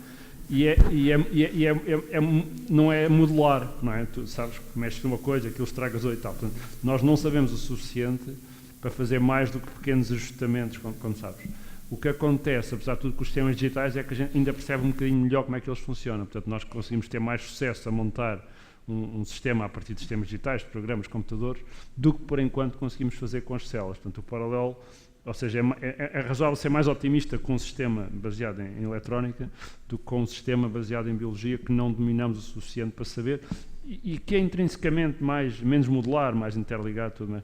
Não é modular, não é? Tu sabes que mexes numa coisa, aquilo estragas outra e tal. Portanto, nós não sabemos o suficiente para fazer mais do que pequenos ajustamentos, como sabes. O que acontece, apesar de tudo, com os sistemas digitais é que a gente ainda percebe um bocadinho melhor como é que eles funcionam. Portanto, nós conseguimos ter mais sucesso a montar um sistema a partir de sistemas digitais, de programas, computadores, do que, por enquanto, conseguimos fazer com as células. Portanto, o paralelo, ou seja, é razoável ser mais otimista com um sistema baseado em eletrónica do que com um sistema baseado em biologia que não dominamos o suficiente para saber e que é intrinsecamente menos modular, mais interligado. Tudo, né?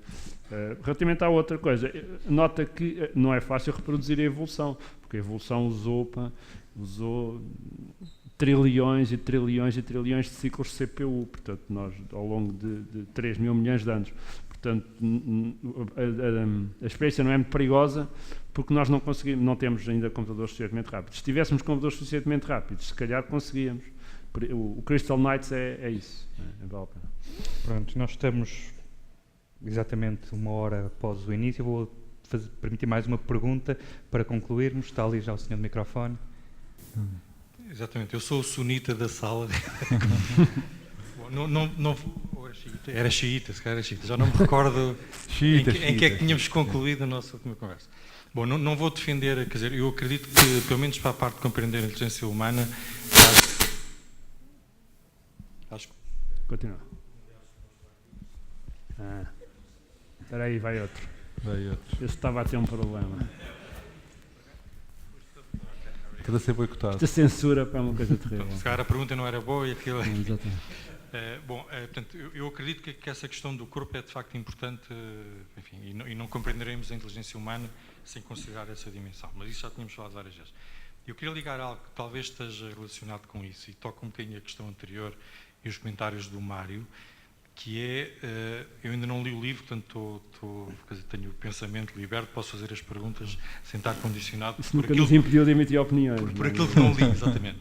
Relativamente à outra coisa, nota que não é fácil reproduzir a evolução, porque a evolução usou trilhões e trilhões e trilhões de ciclos de CPU, portanto, nós, ao longo de 3 mil milhões de anos. Portanto, a experiência não é muito perigosa porque nós não temos ainda computadores suficientemente rápidos. Se tivéssemos computadores suficientemente rápidos, se calhar conseguíamos. O Crystal Knights é isso. Vale a pena. Pronto, nós estamos exatamente 1 hora após o início. Eu vou permitir mais uma pergunta para concluirmos. Está ali já o senhor do microfone. Exatamente, eu sou o sunita da sala. Não, era xiita, se calhar era xiita. Já não me recordo em que é que tínhamos concluído a nossa última conversa. Bom, não vou defender, quer dizer, eu acredito que, pelo menos para a parte de compreender a inteligência humana, acho que... Continua. Espera aí, vai outro. Esse estava a ter um problema. Cada ser boicotado. Esta censura é uma coisa terrível. Se calhar a pergunta não era boa e aquilo... Exatamente. Portanto, eu acredito que essa questão do corpo é de facto importante, enfim, e não compreenderemos a inteligência humana sem considerar essa dimensão, mas isso já tínhamos falado várias vezes. Eu queria ligar algo que talvez esteja relacionado com isso e toca um bocadinho a questão anterior e os comentários do Mário, que é, eu ainda não li o livro, portanto tenho o pensamento liberto, posso fazer as perguntas sem estar condicionado. Isso nunca nos impediu de emitir opiniões. Por aquilo que não li, exatamente.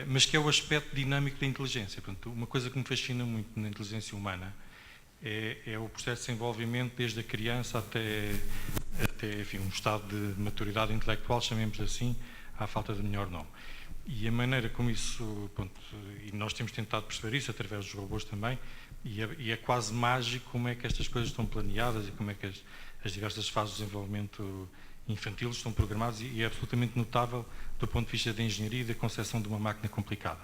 Mas que é o aspecto dinâmico da inteligência. Portanto, uma coisa que me fascina muito na inteligência humana é o processo de desenvolvimento desde a criança até enfim, um estado de maturidade intelectual, chamemos assim, à falta de melhor nome. E a maneira como isso, e nós temos tentado perceber isso através dos robôs também, e é quase mágico como é que estas coisas estão planeadas e como é que as diversas fases de desenvolvimento infantil estão programadas e é absolutamente notável do ponto de vista da engenharia e da concepção de uma máquina complicada.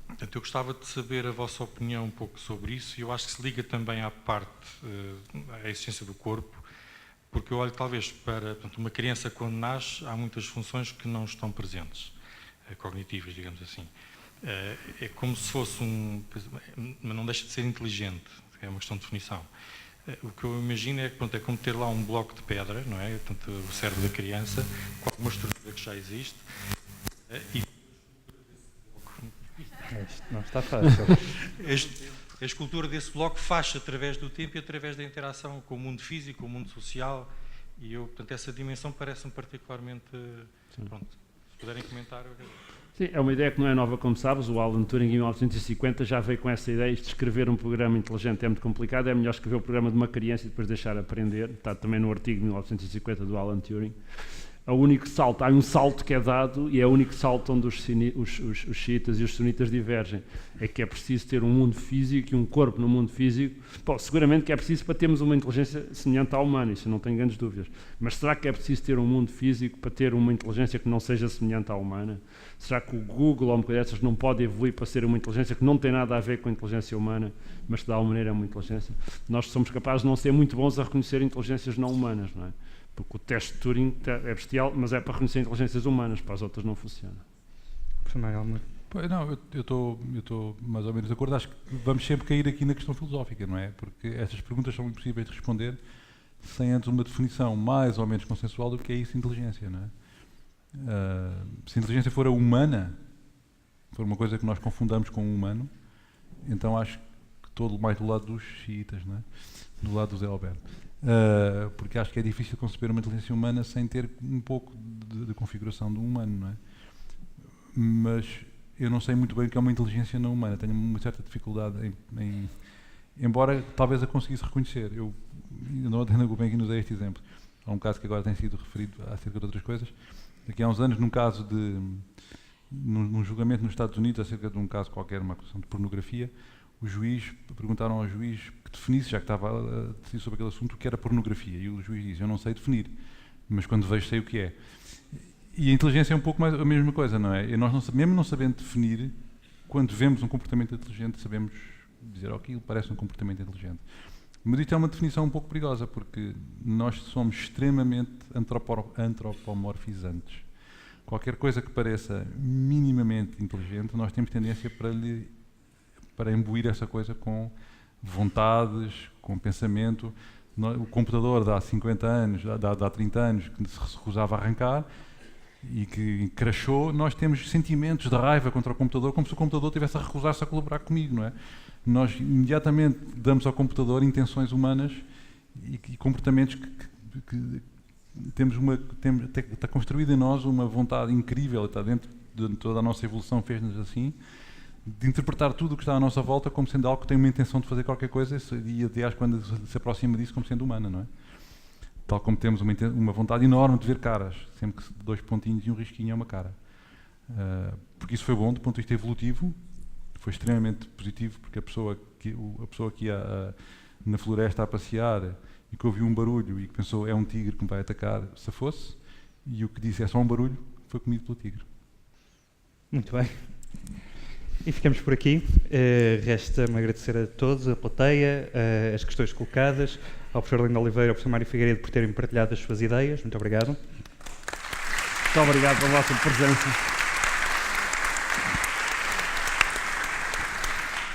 Portanto, eu gostava de saber a vossa opinião um pouco sobre isso e eu acho que se liga também à parte, à essência do corpo, porque eu olho talvez para uma criança quando nasce, há muitas funções que não estão presentes, cognitivas, digamos assim. É como se fosse mas não deixa de ser inteligente, é uma questão de definição. O que eu imagino é que é como ter lá um bloco de pedra, não é? Portanto, o cérebro da criança, com alguma estrutura que já existe, e Não está fácil. a escultura desse bloco faz através do tempo e através da interação com o mundo físico, com o mundo social, e portanto, essa dimensão parece-me particularmente... Pronto, se puderem comentar... Sim, é uma ideia que não é nova, como sabes. O Alan Turing, em 1950, já veio com essa ideia de escrever um programa inteligente é muito complicado, é melhor escrever o programa de uma criança e depois deixar aprender. Está também no artigo de 1950 do Alan Turing. O único salto, há um salto que é dado e é o único salto onde os xiitas e os sunitas divergem. É que é preciso ter um mundo físico e um corpo no mundo físico. Bom, seguramente que é preciso para termos uma inteligência semelhante à humana, isso eu não tenho grandes dúvidas. Mas será que é preciso ter um mundo físico para ter uma inteligência que não seja semelhante à humana? Será que o Google ou uma coisa dessas não pode evoluir para ser uma inteligência que não tem nada a ver com a inteligência humana, mas que de alguma maneira é uma inteligência? Nós somos capazes de não ser muito bons a reconhecer inteligências não humanas, não é? Porque o teste de Turing é bestial, mas é para reconhecer inteligências humanas, para as outras não funciona. Não, eu estou mais ou menos de acordo. Acho que vamos sempre cair aqui na questão filosófica, não é? Porque estas perguntas são impossíveis de responder sem antes uma definição mais ou menos consensual do que é isso inteligência, não é? Se a inteligência for a humana, for uma coisa que nós confundamos com o humano, então acho que estou mais do lado dos xiitas, não é? Do lado do Zé Alberto. Porque acho que é difícil conceber uma inteligência humana sem ter um pouco de configuração do humano, não é? Mas eu não sei muito bem o que é uma inteligência não humana, tenho uma certa dificuldade embora talvez a conseguisse reconhecer. Eu não entendo bem que nos dei este exemplo. Há um caso que agora tem sido referido acerca de outras coisas. Daqui a uns anos, num julgamento nos Estados Unidos acerca de um caso qualquer, uma acusação de pornografia, perguntaram ao juiz que definisse, já que estava a decidir sobre aquele assunto, o que era pornografia. E o juiz disse, eu não sei definir. mas quando vejo sei o que é. E a inteligência é um pouco mais a mesma coisa, não é? E nós, mesmo não sabendo definir, quando vemos um comportamento inteligente, sabemos dizer, aquilo parece um comportamento inteligente. Mas isto é uma definição um pouco perigosa, porque nós somos extremamente antropomorfizantes. Qualquer coisa que pareça minimamente inteligente, nós temos tendência para imbuir essa coisa com vontades, com pensamento. O computador de há 50 anos, de há 30 anos, que se recusava a arrancar e que crashou, nós temos sentimentos de raiva contra o computador, como se o computador estivesse a recusar-se a colaborar comigo, não é? Nós imediatamente damos ao computador intenções humanas e comportamentos que está construída em nós uma vontade incrível, está dentro de toda a nossa evolução, fez-nos assim, de interpretar tudo o que está à nossa volta como sendo algo que tem uma intenção de fazer qualquer coisa e, aliás, quando se aproxima disso, como sendo humana, não é? Tal como temos uma vontade enorme de ver caras, sempre que 2 pontinhos e um risquinho é uma cara. Porque isso foi bom do ponto de vista evolutivo, foi extremamente positivo, porque a pessoa que ia na floresta a passear e que ouviu um barulho e que pensou é um tigre que me vai atacar, se fosse, e o que disse é só um barulho, foi comido pelo tigre. Muito bem. E ficamos por aqui. Resta-me agradecer a todos, a plateia, as questões colocadas, ao professor Arlindo Oliveira e ao professor Mário Figueiredo por terem partilhado as suas ideias. Muito obrigado. Muito obrigado pela vossa presença.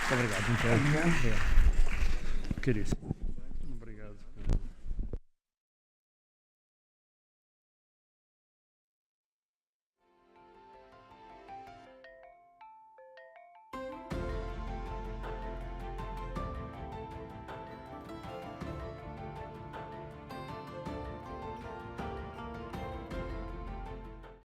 Muito obrigado. Caríssimo.